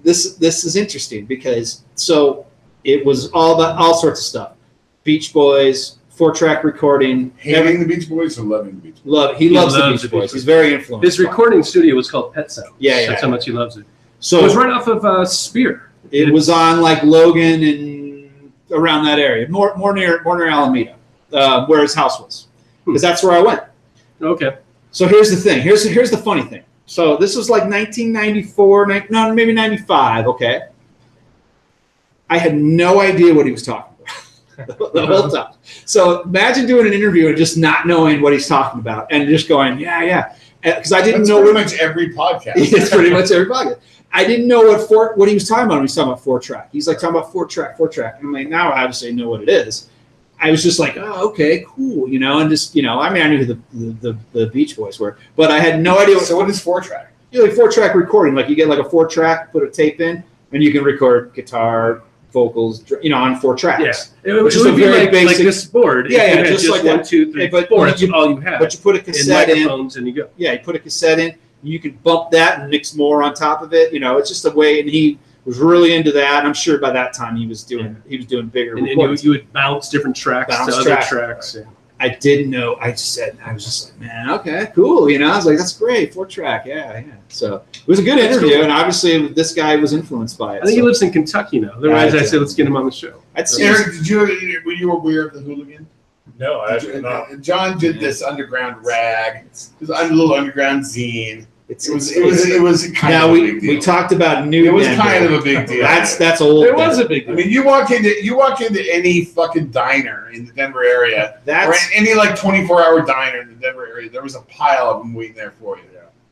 this is interesting because so it was all sorts of stuff. Beach Boys, 4-track recording. Hating the Beach Boys or loving the Beach Boys? He loves the Beach Boys. He's very influenced. His by it. recording studio was called Pet Sound. Yeah, That's yeah. how much he loves it. So It was right off of Spear. it was on like Logan and around that area, more near Alameda, where his house was, because that's where I went. Okay. So here's the thing. Here's the funny thing. So this was like 1994, maybe 95. Okay. I had no idea what he was talking about the whole time. So imagine doing an interview and just not knowing what he's talking about and just going, yeah, because I didn't That's know pretty much every podcast. it's pretty much every podcast. I didn't know what he was talking about when he was talking about 4-track. He's like talking about 4-track. And I'm like, now I obviously know what it is. I was just like, oh, okay, cool, and just, I mean, I knew who the Beach Boys were, but I had no idea. So what is 4-track? Like 4-track recording. Like you get like a 4-track, put a tape in, and you can record guitar, vocals, on 4 tracks. Yeah, it would be like this board. Yeah, if you just had like 1, 2, 3, but 4. That's all you have. But you put a And cassette in. microphones, and you go. Yeah, you put a cassette in. You can bump that and mix more on top of it. It's just a way. And he was really into that. I'm sure by that time he was doing bigger. And you would bounce different tracks to other tracks. Right. I didn't know. I was just like, man, okay, cool. I was like, that's great, 4-track, yeah. So it was a good interview, cool. And obviously this guy was influenced by it. I think he lives in Kentucky now. Otherwise, I said, let's get him on the show. Eric, were you aware of the Hooligan? No, I actually not. John did this underground rag, this little underground zine. It was kind now of a big deal. we talked about New It was Denver. kind of a big deal. That's old. It was a big deal. I mean, you walk into any fucking diner in the Denver area, or any like 24-hour diner in the Denver area, there was a pile of them waiting there for you.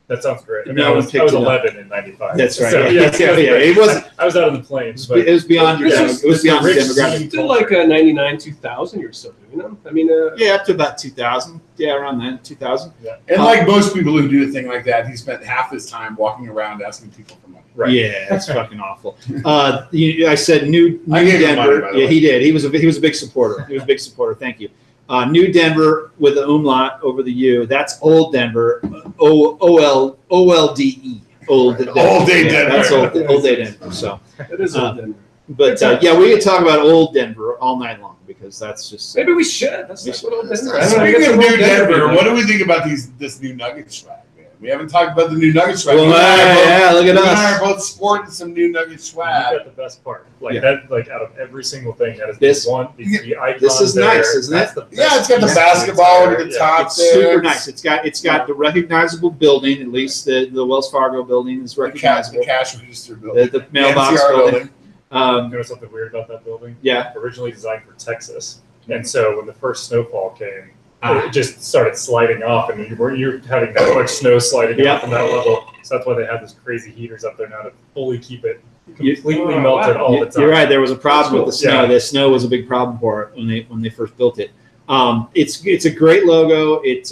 That sounds great. I mean, No I one was picked it up. 11 in '95. That's right. So, Yeah. It was. I was out on the plains, but It was beyond your. It was beyond the rich demographic. scene Still like 99, 2000, you're still doing them. I mean, Yeah, up to about 2000. Yeah, around then, 2000. And like most people who do a thing like that, he spent half his time walking around asking people for money. Right. Yeah, it's fucking awful. I said New I gave him money, Denver. by the Yeah, way. he did. He was a big supporter. He was a big supporter. Thank you. New Denver with the umlaut over the U. That's Old Denver. OLDE. Old Denver. Old day Yeah, Denver. that's old day Denver. So, it is old Denver. but we could talk about Old Denver all night long because that's just. Maybe we should. That's We like should. what old Denver. I don't know, I Speaking guess of old New Denver, man. what do we think about this new Nugget swag, man? We haven't talked about the new Nugget swag. Well, You and I are look at both- you and I us. are both sporting some new Nugget you swag. got the best part. Like Yeah. that, like out of every single thing, that is This- the one. The icon This is there, nice, isn't that's it? the best Yeah, it's got the piece basketball of the over the entire- top It's there. super nice. It's got the recognizable building. At least the Wells Fargo building is The recognizable. cash register building. The mailbox NCR building. You know something weird about that building? Yeah. Originally designed for Texas, and so when the first snowfall came, Ah. it just started sliding off, and you're having that much snow sliding Yeah. off from that level. So that's why they have those crazy heaters up there now to fully keep it You- completely Oh, melted wow. all the time. You're right. There was a problem with the That's snow. cool. The snow was a big problem for it when they first built it. It's a great logo. It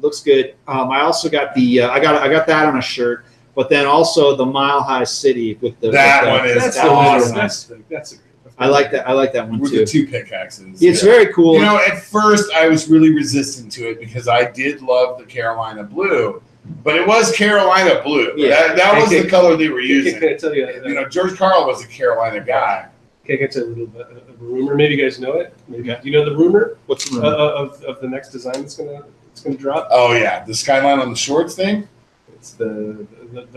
looks good. I also got I got that on a shirt, but then also the Mile High City with the That with the- one is That's that one is awesome. nice. That's a great. I like that. I like that one With too. the 2 pickaxes. It's very cool. You know, at first I was really resistant to it because I did love the Carolina blue, but it was Carolina blue. Yeah. That was the color they were Can using. I tell you? You know, George Carl was a Carolina guy. Can I tell you a little bit of a rumor? Maybe you guys know it. Maybe Okay. do you know the rumor What's the of the next design that's gonna drop? Oh yeah, the skyline on the shorts thing. It's the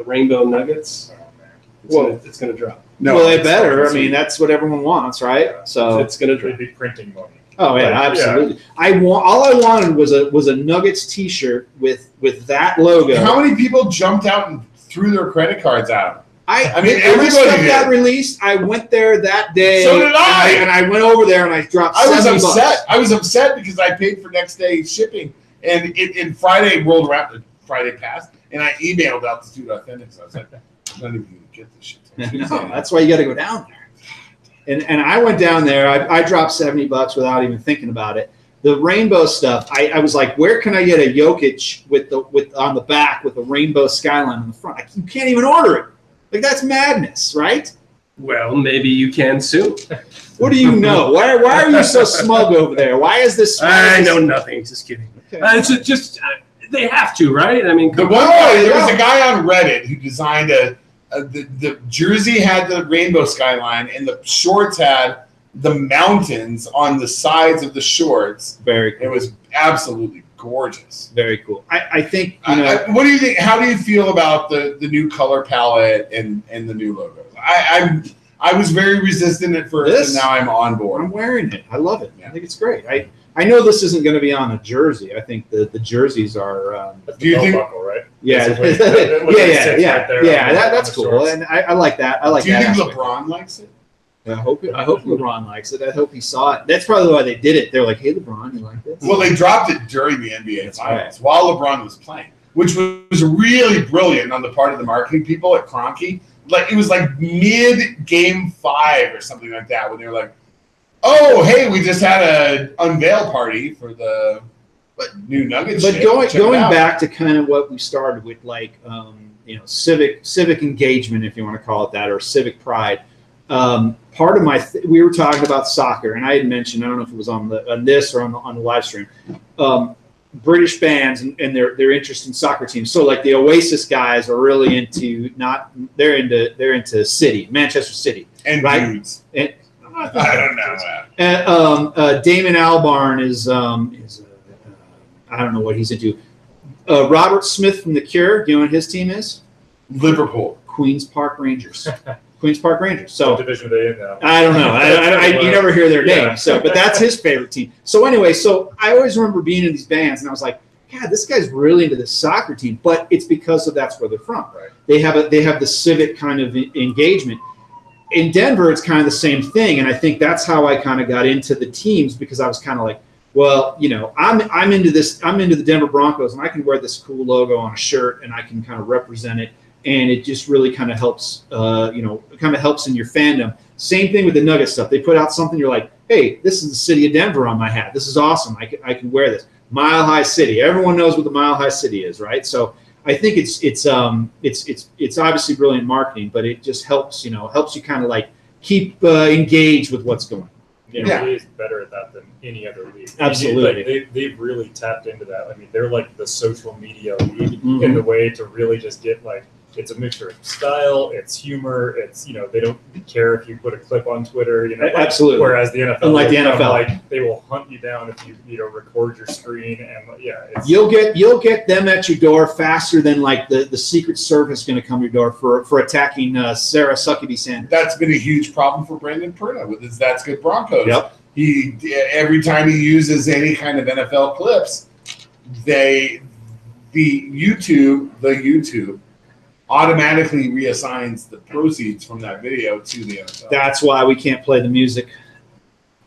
rainbow nuggets. It's gonna drop. No, well, they it's better. fucking I mean, sweet. that's what everyone wants, right? So. It's gonna drop. They'd be printing money. Oh yeah, But, absolutely. All I wanted was a Nuggets T-shirt with that logo. How many people jumped out and threw their credit cards out? I mean, when this everybody stuff did. got released, I went there that day. So did I. And I went over there and I dropped. I was $70. upset. I was upset because I paid for next day shipping, and Friday rolled around. Friday passed, and I emailed out to Student Authentics. I was like, I'm not even gonna get this shit. till No, Tuesday. that's why you got to go down there. And I went down there. I dropped $70 without even thinking about it. The rainbow stuff. I was like, where can I get a Jokic with on the back with a rainbow skyline on the front? You can't even order it. Like that's madness, right? Well, maybe you can soon. What do you know? Why are you so smug over there? Why is this? I know nothing. Just kidding. Okay. It's just they have to, right? I mean, The one guy, there was a guy on Reddit who designed the jersey had the rainbow skyline, and the shorts had the mountains on the sides of the shorts. Very It cool. was absolutely gorgeous. Very cool. I think you know. What do you think? How do you feel about the new color palette and the new logos? I was very resistant at first, This? and now I'm on board. I'm wearing it. I love it. Yeah. I think it's great. I know this isn't going to be on a jersey. I think the jerseys are. That's Do you the belt think- buckle, right? Yeah, Basically, yeah, what it yeah, sits yeah, right there yeah. on the- That's on the cool, shorts. and I like that. I like Do you that. think aspect. LeBron likes it? I hope LeBron likes it. I hope he saw it. That's probably why they did it. They're like, "Hey, LeBron, you like this?" Well, they dropped it during the NBA That's Finals while LeBron was playing, which was really brilliant on the part of the marketing people at Kroenke. Like it was like mid Game 5 or something like that when they were like, Oh, hey, we just had an unveil party for the new Nuggets. But shit. going Check it out. back to kind of what we started with, like civic engagement, if you want to call it that, or civic pride. Part of we were talking about soccer, and I had mentioned, I don't know if it was on this or on the live stream, British bands and their interest in soccer teams. So like the Oasis guys are really into they're into Manchester City, And right? dudes. And, I don't know that. And, Damon Albarn is I don't know what he's into. Robert Smith from The Cure, do you know what his team is? Liverpool. Queens Park Rangers. Queens Park Rangers. So What division are they in now? I don't know. You never hear their Yeah. name. So, but that's his favorite team. So anyway, so I always remember being in these bands, and I was like, God, this guy's really into this soccer team. But it's because that's where they're from. Right. They have the civic kind of engagement. In Denver, it's kind of the same thing, and I think that's how I kind of got into the teams, because I was kind of like, well, I'm into this. I'm into the Denver Broncos, and I can wear this cool logo on a shirt, and I can kind of represent it, and it just really kind of helps. Kind of helps in your fandom. Same thing with the Nugget stuff. They put out something, you're like, hey, this is the city of Denver on my hat. This is awesome. I can wear this. Mile High City. Everyone knows what the Mile High City is, right? So I think it's obviously brilliant marketing, but it just helps you kind of like keep engaged with what's going on. The Yeah. NBA is better at that than any other league. Absolutely. They've really tapped into that. I mean, they're like the social media league Mhm. in the way to really just get like, it's a mixture of style, it's humor, it's, they don't care if you put a clip on Twitter, Absolutely. Whereas the NFL, Unlike the will come, NFL. like, they will hunt you down if you record your screen, and it's, You'll get them at your door faster than like the Secret Service going to come to your door for attacking Sarah Huckabee Sanders. That's been a huge problem for Brandon Perna with his That's Good Broncos. Yep. He every time he uses any kind of NFL clips, the YouTube automatically reassigns the proceeds from that video to the NFL. That's why we can't play the music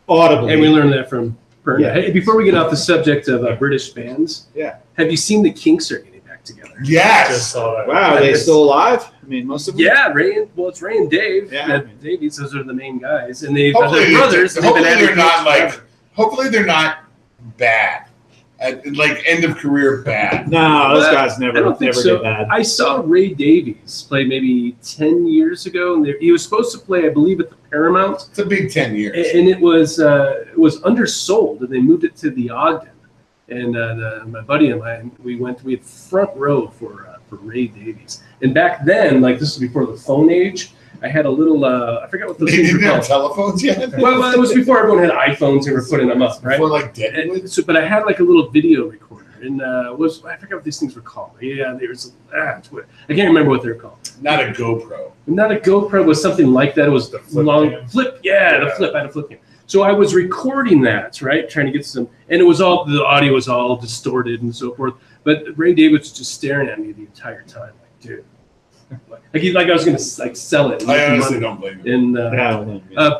audibly. And we learned that from Perna. Yeah. Hey, before we get off the subject of British bands, Yeah. have you seen the Kinks are getting back together? Yes. just saw that. Wow, are they still alive? I mean, most of them. Yeah, it's Ray and Dave. Yeah. Davies, those are the main guys, and they've Hopefully, they're brothers. and they've been hopefully they're not advocates forever. hopefully they're not bad. Like end of career bad. No, those Well, guys I never don't think get so. bad. I saw Ray Davies play maybe 10 years ago, and he was supposed to play, I believe, at the Paramount, It's a big 10 years. and it was undersold, and they moved it to the Ogden. And my buddy and I, we had front row for Ray Davies. And back then, like this was before the phone age, I had a little I forgot what those They things were didn't have called. telephones yet. Well, it was before everyone had iPhones and were putting them up, right? Before like Deadwood. And so, but I had like a little video recorder, and I forgot what these things were called. Yeah, there's I can't remember what they're called. Not a GoPro. Not a GoPro, was something like that. It was The flip long cam? flip. Yeah, the Yeah. flip. I had a flip cam. So I was recording that, right, trying to get some, and it was all the audio was all distorted and so forth. But Ray Davies was just staring at me the entire time, like, dude, like I was gonna like sell it. and I make honestly money. don't blame you. And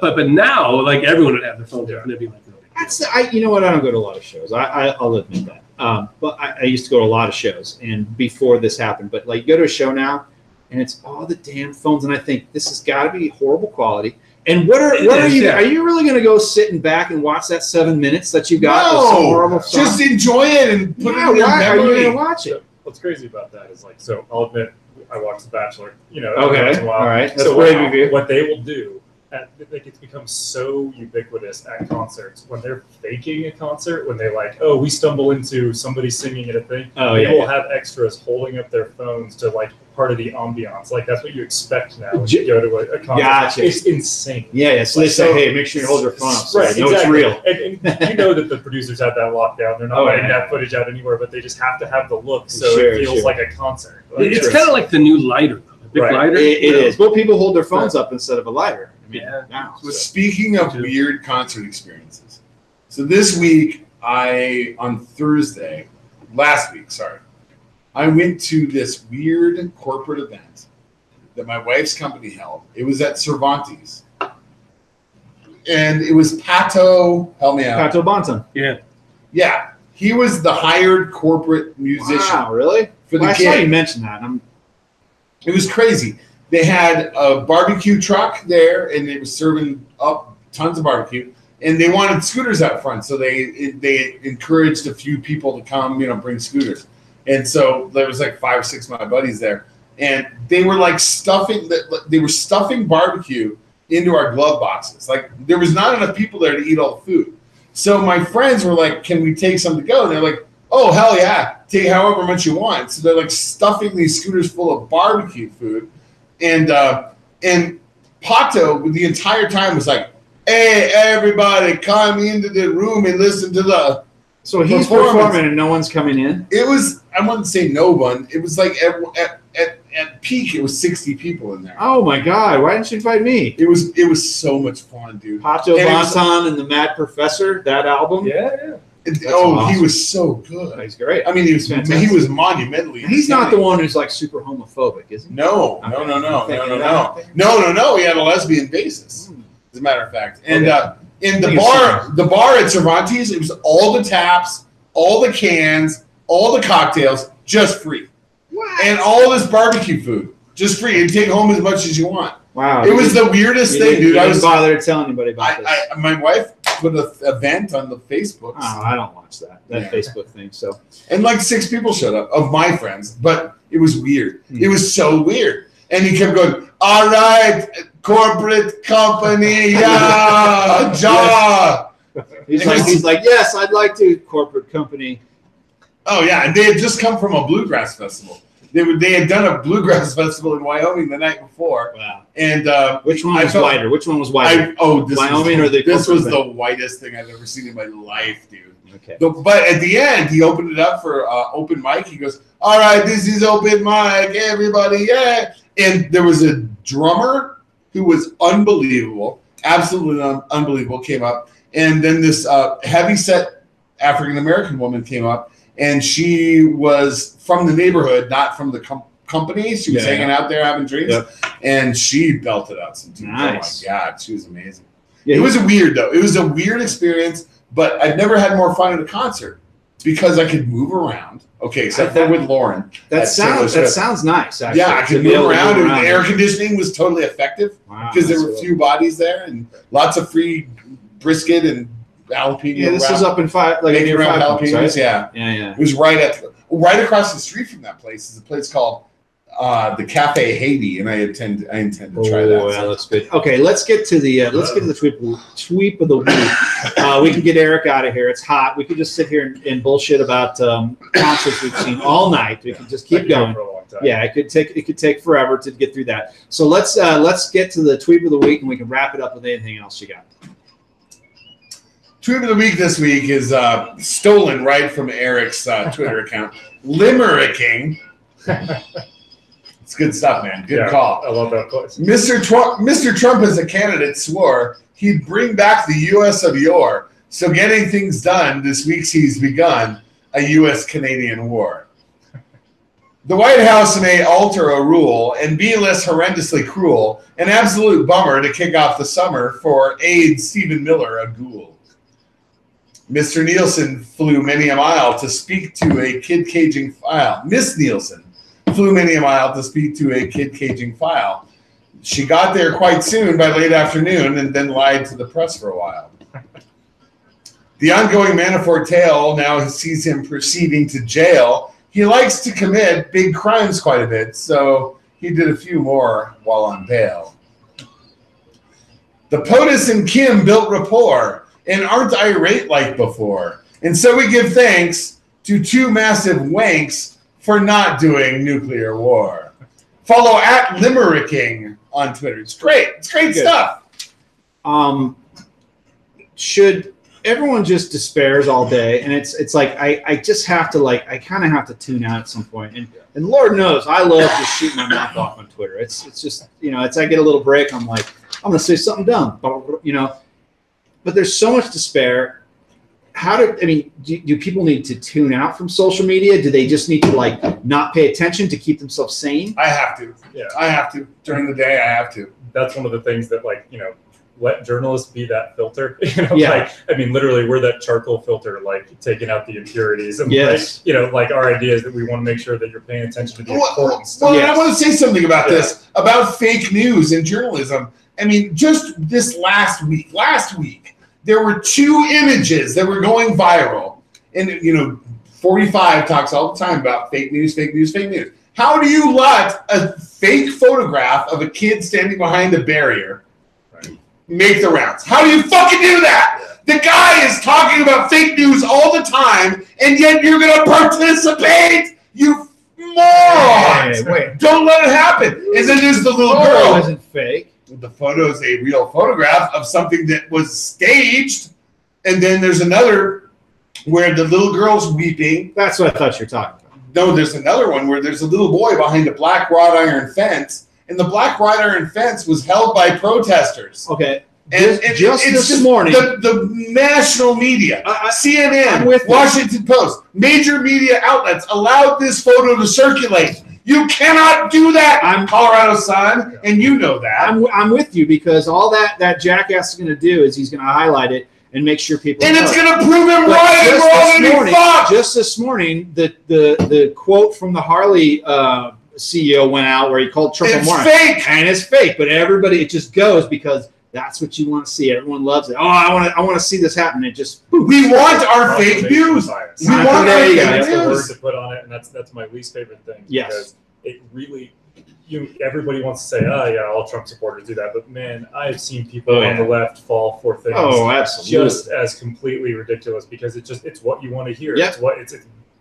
but now, like everyone would have their phones up and it'd be like, no big deal. You know what? I don't go to a lot of shows. I'll admit that. But I used to go to a lot of shows, and before this happened. But like, you go to a show now, and it's all the damn phones, and I think this has got to be horrible quality. And what are you? Yeah. Are you really going to go sit and back and watch that 7 minutes that you got? with some horrible song? Just enjoy it and put Yeah, it in your why are you memory. going to watch it? What's crazy about that is like, so I'll admit, I watch The Bachelor, every Okay, once in a while. all right. That's So brave of you. what they will do, it's become so ubiquitous at concerts. When they're faking a concert, when they're like, oh, we stumble into somebody singing at a thing, Oh, they yeah, will yeah. have extras holding up their phones to like part of the ambiance. Like that's what you expect now when you go to a concert. Gotcha. It's insane. Yeah. So they Like, say, so- hey, make sure you hold your phone up. So Right, I know exactly. it's real. And you know that the producers have that locked down. They're not Oh, letting yeah. that footage out anywhere, but they just have to have the look so Sure, it feels sure. like a concert. Like, It's kind of like the new lighter, the big Right. lighter. It is. Well, people hold their phones up instead of a lighter. I mean, Yeah. now. So speaking of weird concert experiences, so this week on Thursday, last week, sorry, I went to this weird corporate event that my wife's company held. It was at Cervantes. And it was Pato, help me out. Pato Banton. Yeah. Yeah, he was the hired corporate musician Wow, really? for the Well, I saw you gig. mention that. It was crazy. They had a barbecue truck there, and it was serving up tons of barbecue. and they wanted scooters out front, so they encouraged a few people to come, bring scooters. And so there was like 5 or 6 of my buddies there, and they were like stuffing barbecue into our glove boxes. Like there was not enough people there to eat all the food. So my friends were like, "Can we take some to go?" And they're like, "Oh hell yeah, take however much you want." So they're like stuffing these scooters full of barbecue food, and Pato the entire time was like, "Hey everybody, come into the room and listen to the." So he's performing and no one's coming in? It was, I wouldn't say no one. It was like at peak, it was 60 people in there. Oh my God, why didn't you invite me? It was so much fun, dude. Pato Banton and the Mad Professor, that album? Yeah. Awesome. He was so good. He's great. I mean, he was monumentally. He's not the one who's like super homophobic, is he? No. He had a lesbian basis, as a matter of fact. And in the bar at Cervantes, it was all the taps, all the cans, all the cocktails, just free. What? And all this barbecue food, just free. And take home as much as you want. Wow. It was the weirdest thing, dude. I didn't bother to tell anybody about this. My wife put an event on the Facebook. Oh, I don't watch that Facebook thing. So, and like 6 people showed up of my friends, but it was weird. It was so weird. And he kept going, "All right, corporate company, yeah, ja." He's like, "Yes, I'd like to, corporate company." Oh yeah, and they had just come from a bluegrass festival. They had done a bluegrass festival in Wyoming the night before. Wow. And which one was whiter? Which one was whiter? Wyoming or the this was the whitest thing I've ever seen in my life, dude. Okay. But at the end, he opened it up for open mic. He goes, "All right, this is open mic, everybody, yeah." And there was a drummer who was unbelievable, absolutely unbelievable, came up. And then this heavy-set African-American woman came up, and she was from the neighborhood, not from the company. She was hanging out there having drinks, and she belted out some tunes. Nice. Oh, my God, she was amazing. Yeah, it was weird, though. It was a weird experience, but I've never had more fun at a concert because I could move around. Okay, except for with Lauren. That sounds nice, actually. Yeah, I could move around. And the air conditioning was totally effective because there were a few bodies there and lots of free brisket and jalapeno. Yeah, this is up in near 5 jalapenos, right? Yeah. It was right across the street from that place is a place called the Cafe Haiti, and I intend to try that. Oh, yeah, looks good. Okay, let's get to the tweet of the week. We can get Eric out of here. It's hot. We could just sit here and bullshit about concerts we've seen all night. We can just keep going. Yeah, it could take forever to get through that. So let's get to the tweet of the week, and we can wrap it up with anything else you got. Tweet of the week this week is stolen right from Eric's Twitter account. Limericking. It's good stuff, man. Good call. I love that place. Mr. Trump as a candidate swore he'd bring back the U.S. of yore. So getting things done this week he's begun a U.S.-Canadian war. The White House may alter a rule and be less horrendously cruel. An absolute bummer to kick off the summer for aide Stephen Miller, a ghoul. Mr. Nielsen flew many a mile to speak to a kid-caging file. Miss Nielsen flew many a mile to speak to a kid-caging file. She got there quite soon by late afternoon and then lied to the press for a while. The ongoing Manafort tale now sees him proceeding to jail. He likes to commit big crimes quite a bit, so he did a few more while on bail. The POTUS and Kim built rapport and aren't irate like before. And so we give thanks to 2 massive wanks for not doing nuclear war. Follow at Limericking on Twitter. It's great. It's great stuff. Should everyone just despairs all day? And it's like I just have to I kind of have to tune out at some point. And Lord knows I love to shoot my mouth off on Twitter. It's just it's I get a little break. I'm like I'm gonna say something dumb, But there's so much despair. Do people need to tune out from social media? Do they just need to not pay attention to keep themselves sane? I have to. Yeah, I have to. During the day, I have to. That's one of the things that let journalists be that filter. Yeah. Literally, we're that charcoal filter, taking out the impurities. And yes. Our idea is that we want to make sure that you're paying attention to the important stuff. Well, I want to say something about this, about fake news in journalism. Just this last week, there were 2 images that were going viral. And, 45 talks all the time about fake news, fake news, fake news. How do you let a fake photograph of a kid standing behind a barrier make the rounds? How do you fucking do that? The guy is talking about fake news all the time, and yet you're going to participate? You morons! Wait. Don't let it happen. And then there's the little Photo girl. isn't fake. The photo is a real photograph of something that was staged. And then there's another where the little girl's weeping. That's what I thought you were talking about. No, there's another one where there's a little boy behind a black wrought iron fence, and the black wrought iron fence was held by protesters. Okay. And just it's this morning, the national media, I'm CNN, with you. Washington Post, major media outlets allowed this photo to circulate. You cannot do that, Colorado Sun, and you know that. I'm with you, because all that jackass is going to do is he's going to highlight it and make sure people And know it's it. going to prove him But right, and we're all going to be fucked. just this morning, the quote from the Harley CEO went out where he called Trump a It's moron. fake. And it's fake, but everybody, it just goes because that's what you want to see. Everyone loves it. Oh, I want to see this happen. It just We want our fake news. Bias. We want our There you go. fake That's the word news. to put on it, and that's my least favorite thing. Yes. Because it really, everybody wants to say, oh yeah, all Trump supporters do that, but man, I've seen people on the left fall for things absolutely. just as completely ridiculous because it's what you want to hear. Yep. It's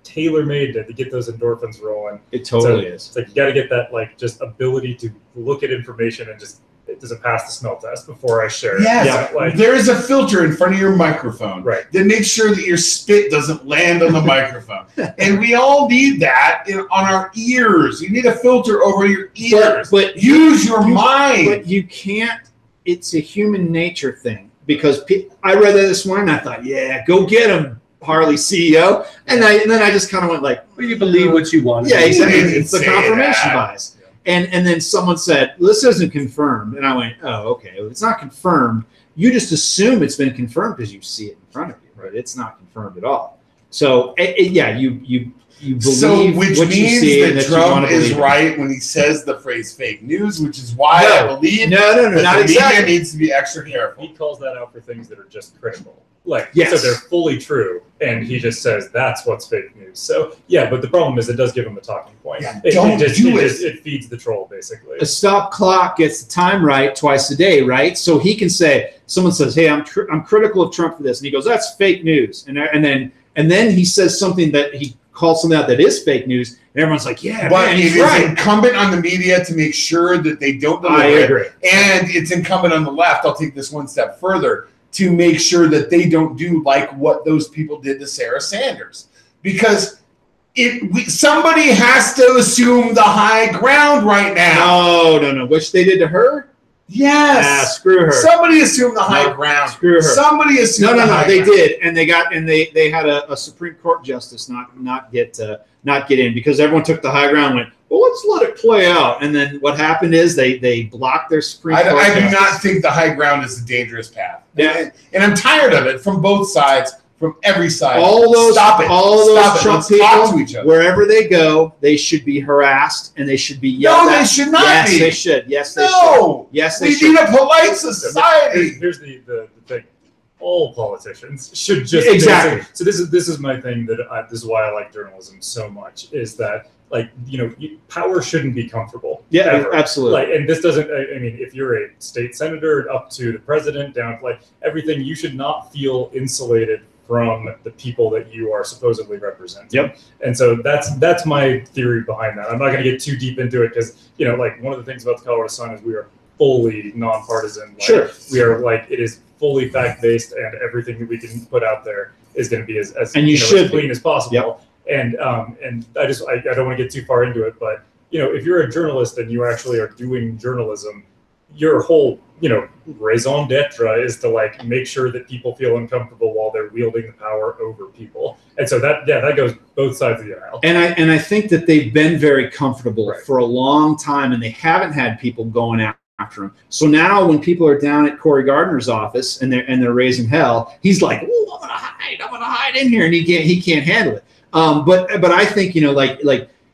tailor made to get those endorphins rolling. It totally is. It's like you got to get that just ability to look at information and just it doesn't pass the smell test before I share it. Yes, there is a filter in front of your microphone that makes sure that your spit doesn't land on the microphone. And we all need that on our ears. You need a filter over your ears. But use your mind. But you can't. It's a human nature thing, because I read that this morning and I thought, yeah, go get him, Harley CEO. And then I just kind of went like, Well, you believe what you want. yeah, exactly. didn't It's the say confirmation that. bias. And then someone said, well, this isn't confirmed. And I went, oh, okay. Well, it's not confirmed. You just assume it's been confirmed because you see it in front of you, but it's not confirmed at all. So, yeah, you believe So, which what you means see and that that you want Trump to is believe. right when he says the phrase fake news, which is why I believe No, that not the exactly. media needs to be extra careful. He calls that out for things that are just critical. So Yes. they're fully true, and he just says that's what's fake news. So yeah, but the problem is it does give him a talking point. Yeah, don't do it. It feeds the troll basically. A stop clock gets the time right twice a day, right? So he can say, someone says, "Hey, I'm critical of Trump for this," and he goes, "That's fake news," and then he says something that he calls something out that is fake news, and everyone's like, "Yeah, But man, it he's is right." incumbent on the media to make sure that they don't deliver I it. agree. And it's incumbent on the left, I'll take this one step further, to make sure that they don't do like what those people did to Sarah Sanders. Because somebody has to assume the high ground right now. No. Which they did to her? Yes. Ah, screw her. Somebody assumed the high No, ground. screw her. Somebody assumed No. the high They ground. did, and they had a Supreme Court justice not get in, because everyone took the high ground and went, well, let's let it play out. And then what happened is they blocked their Supreme Court I do justice. not think the high ground is a dangerous path. Yeah. And I'm tired of it from both sides, from every side. All those Stop it. all Stop those it. Trump Let's talk to each people, other. wherever they go, they should be harassed and they should be yelled No, at. they should not yes, be. they should. Yes, they should. No. Yes, they We should. need a polite society. Here's the thing. All politicians should just Exactly. So this is my thing this is why I like journalism so much, is that power shouldn't be comfortable. Yeah, ever. absolutely. And this doesn't. I mean, if you're a state senator up to the president, down to everything, you should not feel insulated from the people that you are supposedly representing. Yep. And so that's my theory behind that. I'm not going to get too deep into it because one of the things about the Colorado Sun is we are fully nonpartisan. Sure. We are it is fully fact-based, and everything that we can put out there is going to be as And you should as clean as possible. Yep. And I don't want to get too far into it, but if you're a journalist and you actually are doing journalism, your whole raison d'etre is to make sure that people feel uncomfortable while they're wielding the power over people. And so that goes both sides of the aisle. And I think that they've been very comfortable Right. for a long time, and they haven't had people going after them. So now when people are down at Cory Gardner's office and they're raising hell, he's like, "Oh, I'm gonna hide in here," and he can't handle it. But I think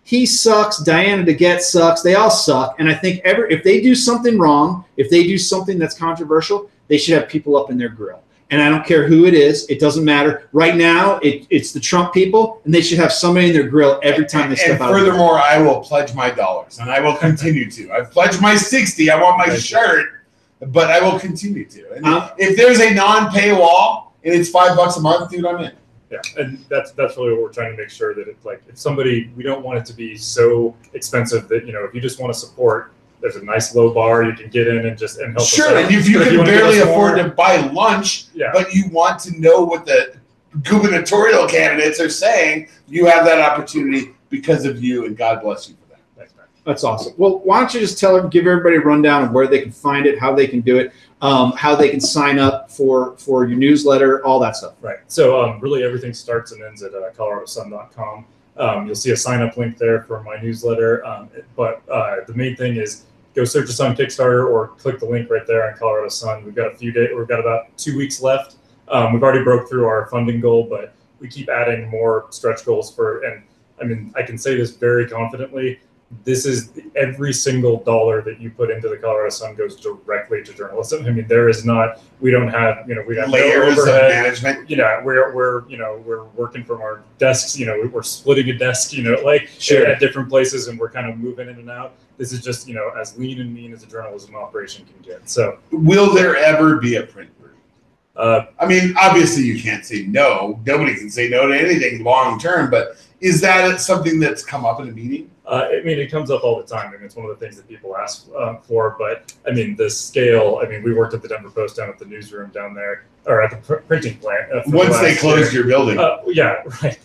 he sucks. Diana DeGette sucks. They all suck. And I think if they do something wrong, if they do something that's controversial, they should have people up in their grill. and I don't care who it is. It doesn't matter. Right now, it's the Trump people, and they should have somebody in their grill every time they step out. And furthermore, I will pledge my dollars, and I will continue to. I've pledged my 60. I want my shirt, but I will continue to. And if there's a non-paywall and it's $5 a month, dude, I'm in. Yeah, and that's really what we're trying to make sure that it's like, if somebody, we don't want it to be so expensive that, you know, if you just want to support, there's a nice low bar you can get in and help us Sure, out. and if you But can wanna give barely us afford more- to buy lunch, Yeah. but you want to know what the gubernatorial candidates are saying, you have that opportunity because of you, and God bless you for that. Thanks, man. That's awesome. Well, why don't you just give everybody a rundown of where they can find it, how they can do it, how they can sign up for your newsletter, all that stuff. Right. So really everything starts and ends at coloradosun.com. You'll see a sign up link there for my newsletter. But the main thing is go search us on Kickstarter or click the link right there on Colorado Sun. We've got we've got about 2 weeks left. We've already broke through our funding goal, but we keep adding more stretch goals and I mean, I can say this very confidently. This is every single dollar that you put into the Colorado Sun goes directly to journalism. I mean, we don't have, we have Layers no of overhead. management. We're working from our desks, we're splitting a desk, Sure. at different places, and we're kind of moving in and out. This is just, as lean and mean as a journalism operation can get. So Will there ever be a print version? I mean, obviously you can't say no. Nobody can say no to anything long term, but is that something that's come up in a meeting? it comes up all the time. I mean, it's one of the things that people ask for. But I mean, the scale. I mean, we worked at the Denver Post down at the newsroom down there, or at the printing plant. Once they closed your building. Yeah, right.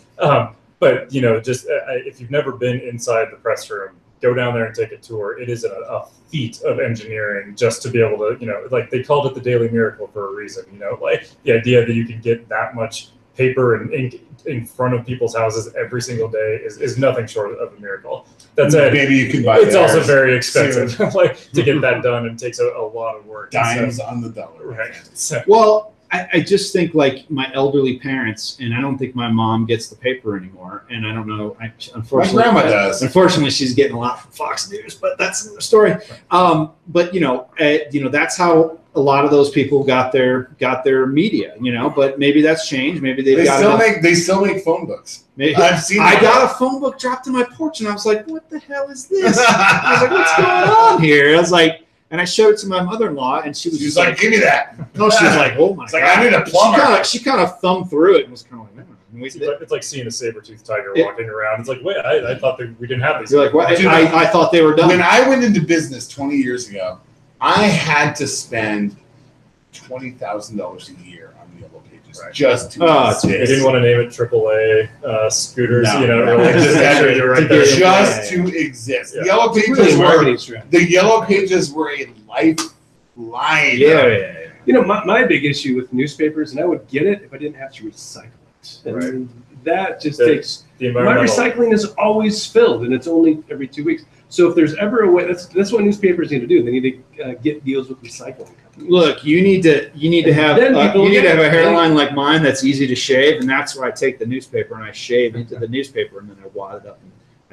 But if you've never been inside the press room, go down there and take a tour. It is a feat of engineering just to be able to, they called it the Daily Miracle for a reason. The idea that you can get that much paper and ink in front of people's houses every single day is nothing short of a miracle. That's it. Maybe you can buy It's also theirs very expensive, to get that done, and takes a lot of work. dimes on the dollar. Right. So, Well, I just think like my elderly parents, and I don't think my mom gets the paper anymore. And I don't know. My Unfortunately, grandma does. Unfortunately, she's getting a lot from Fox News, but that's another story. But that's how a lot of those people got their media. But maybe that's changed. Maybe they've They got still enough- they still make phone books. Maybe, I've seen I that. got a phone book dropped in my porch, and I was like, "What the hell is this?" I was like, "What's going on here?" I was like, and I showed it to my mother-in-law, and she was She's just like, give me that. "No," she was like, "Oh my It's like, god!" I need a plumber. She kind of thumbed through it and was kind of like, it's like seeing a saber-toothed tiger Yeah. walking around. It's like, wait, I thought that we didn't have these. "You're like, what?" Dude, I thought they were done. When I went into business 20 years ago, I had to spend $20,000 a year on Yellow Pages just to Oh, exist. They didn't want to name it AAA scooters, No. really just make sure you're right there. just to exist. Yeah. The Yellow It's Pages really a were marketing strategy. the Yellow Pages were a lifeline. yeah. My big issue with newspapers, and I would get it if I didn't have to recycle it. And that just The- takes. The My environmental. recycling is always filled, and it's only every 2 weeks. So if there's ever a way, that's what newspapers need to do. They need to get deals with recycling companies. Look, you need to have Then people you need to get have a it. hairline like mine that's easy to shave, and that's where I take the newspaper and I shave into the newspaper, and then I wad it up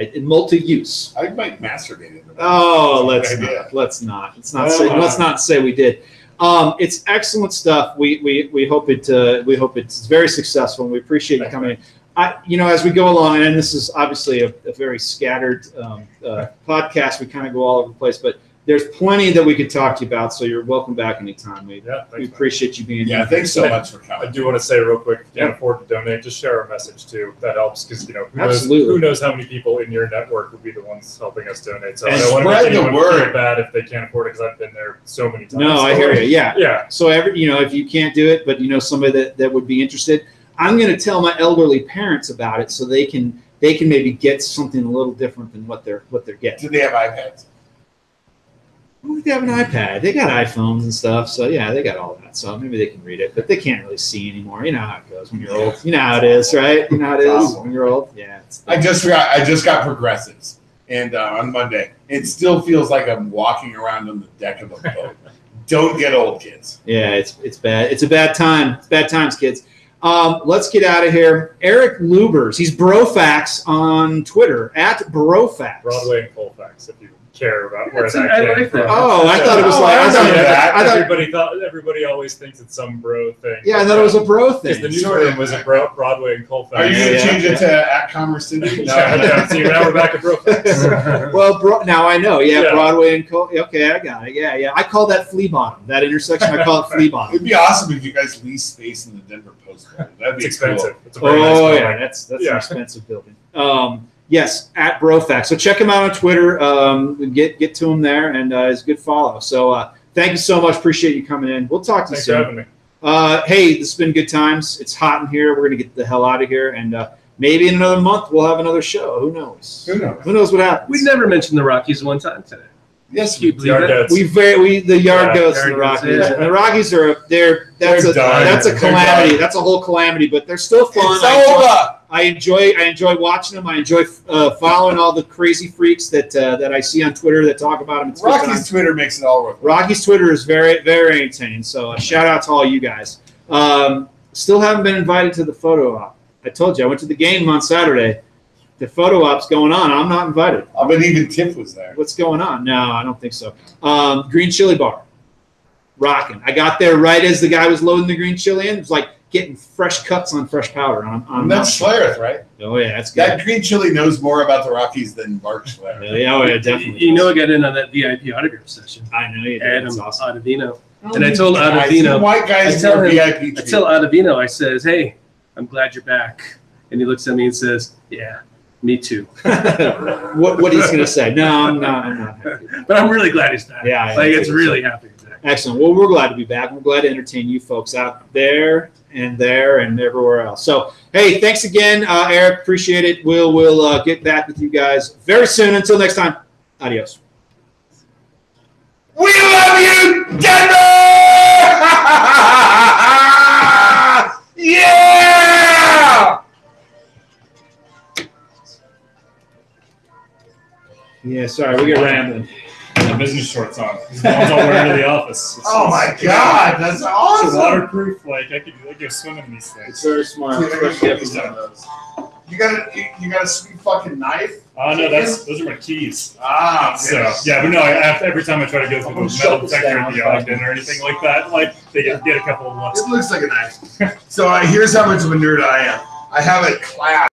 in multi-use. I might masturbate it. Oh, That's let's a good idea. not. Let's not. Let's not say we did. It's excellent stuff. We hope it's very successful, and we appreciate you coming in. As we go along, and this is obviously a very scattered podcast. We kind of go all over the place, but there's plenty that we could talk to you about. So you're welcome back anytime. We Yeah, thanks, man. appreciate you being Yeah, here. thanks so much for I coming. do want to say real quick, if you can't afford to donate, just share our message too. That helps because Absolutely. who knows how many people in your network would be the ones helping us donate. So And I don't want to spread make the anyone word. feel bad if they can't afford it because I've been there so many times. No, I hear you. Yeah. Yeah, So if you can't do it, but somebody that would be interested, I'm going to tell my elderly parents about it so they can maybe get something a little different than what they're getting. Do they have iPads? Well, they have an iPad. They got iPhones and stuff. So yeah, they got all that. So maybe they can read it, but they can't really see anymore. You know how it goes when you're old. You know how it is, right? You know how it is when you're old. Yeah. I just got Progressives, and on Monday, it still feels like I'm walking around on the deck of a boat. Don't get old, kids. Yeah, it's bad. It's a bad time. It's bad times, kids. Let's get out of here. Eric Lubers. He's Brofax on Twitter @Brofax. Broadway and Colfax. If you care about where That's- that I came like from. that. Oh, I thought it was like I thought Everybody always thinks it's some bro thing. yeah, I thought it was a bro thing. Because the newsroom was a Broadway and Colfax. Are you going to Yeah, change yeah. it to at Commerce City? Yeah, see, now we're back at Brofax. Well, now I know. Yeah, Yeah. Broadway and okay, I got it. Yeah, yeah. I call that flea bottom. That intersection, I call it flea bottom. It'd be awesome if you guys lease space in the Denver Post. That'd be It's expensive. Cool. It's a very nice Oh building. yeah, that's an Yeah. expensive building. Yes, at Brofax. So check him out on Twitter. Get to him there, and he's a good follow. So thank you so much. Appreciate you coming in. We'll talk to Thanks you for soon. having me. Hey, this has been good times. It's hot in here. We're gonna get the hell out of here, and maybe in another month we'll have another show. Who knows? Who knows? Who knows what happens? We never mentioned the Rockies one time today. Yes, Can you believe Yard that? Goats. The yard Yeah, goats Yard and the Goats, Rockies. yeah. And the Rockies are that's They're done. a They're calamity. done. That's a whole calamity, but they're still fun. It's I over. enjoy watching them. I enjoy following all the crazy freaks that I see on Twitter that talk about them. It's good Rocky's times. Twitter makes it all worth it. Rocky's Twitter is very, very entertaining. So shout out to all you guys. Still haven't been invited to the photo op. I told you I went to the game on Saturday. The photo op's going on. I'm not invited. I bet even Tiff was there. What's going on? No, I don't think so. Green chili bar. Rocking. I got there right as the guy was loading the green chili in. It was like getting fresh cuts on fresh powder. And that's Schlereth, right? Oh, yeah, that's good. That green chili knows more about the Rockies than Mark Schlereth. Yeah, oh, yeah, definitely. You know, I got in on that VIP autograph session. I know you did. Adam That's awesome. Ottavino. And I told Ottavino, White guys I tell are him- VIP. I tell Ottavino, I says, hey, I'm glad you're back. And he looks at me and says, yeah, me too. what he's going to say. No, I'm not happy. But I'm really glad he's back. Yeah, Like, yeah, it's really happy he's back. Excellent. Well, we're glad to be back. We're glad to entertain you folks out there and everywhere else. So, hey, thanks again, Eric. Appreciate it. We'll get back with you guys very soon. Until next time, adios. We love you, Denver! Yeah! Yeah, sorry, we get rambling. The business shorts on. These ones I'll wear to the office. Oh my God, that's It's awesome! waterproof. Like I could go swimming in these things. It's very smart. especially after some of those. You got a sweet fucking knife? Oh no, those are my keys. Ah, So okay. yeah, but no, every time I try to go through the shut metal this detector down. at the Ogden or anything like that, like they get a couple of looks. It looks like a knife. So here's how much of a nerd I am. I have it clasped.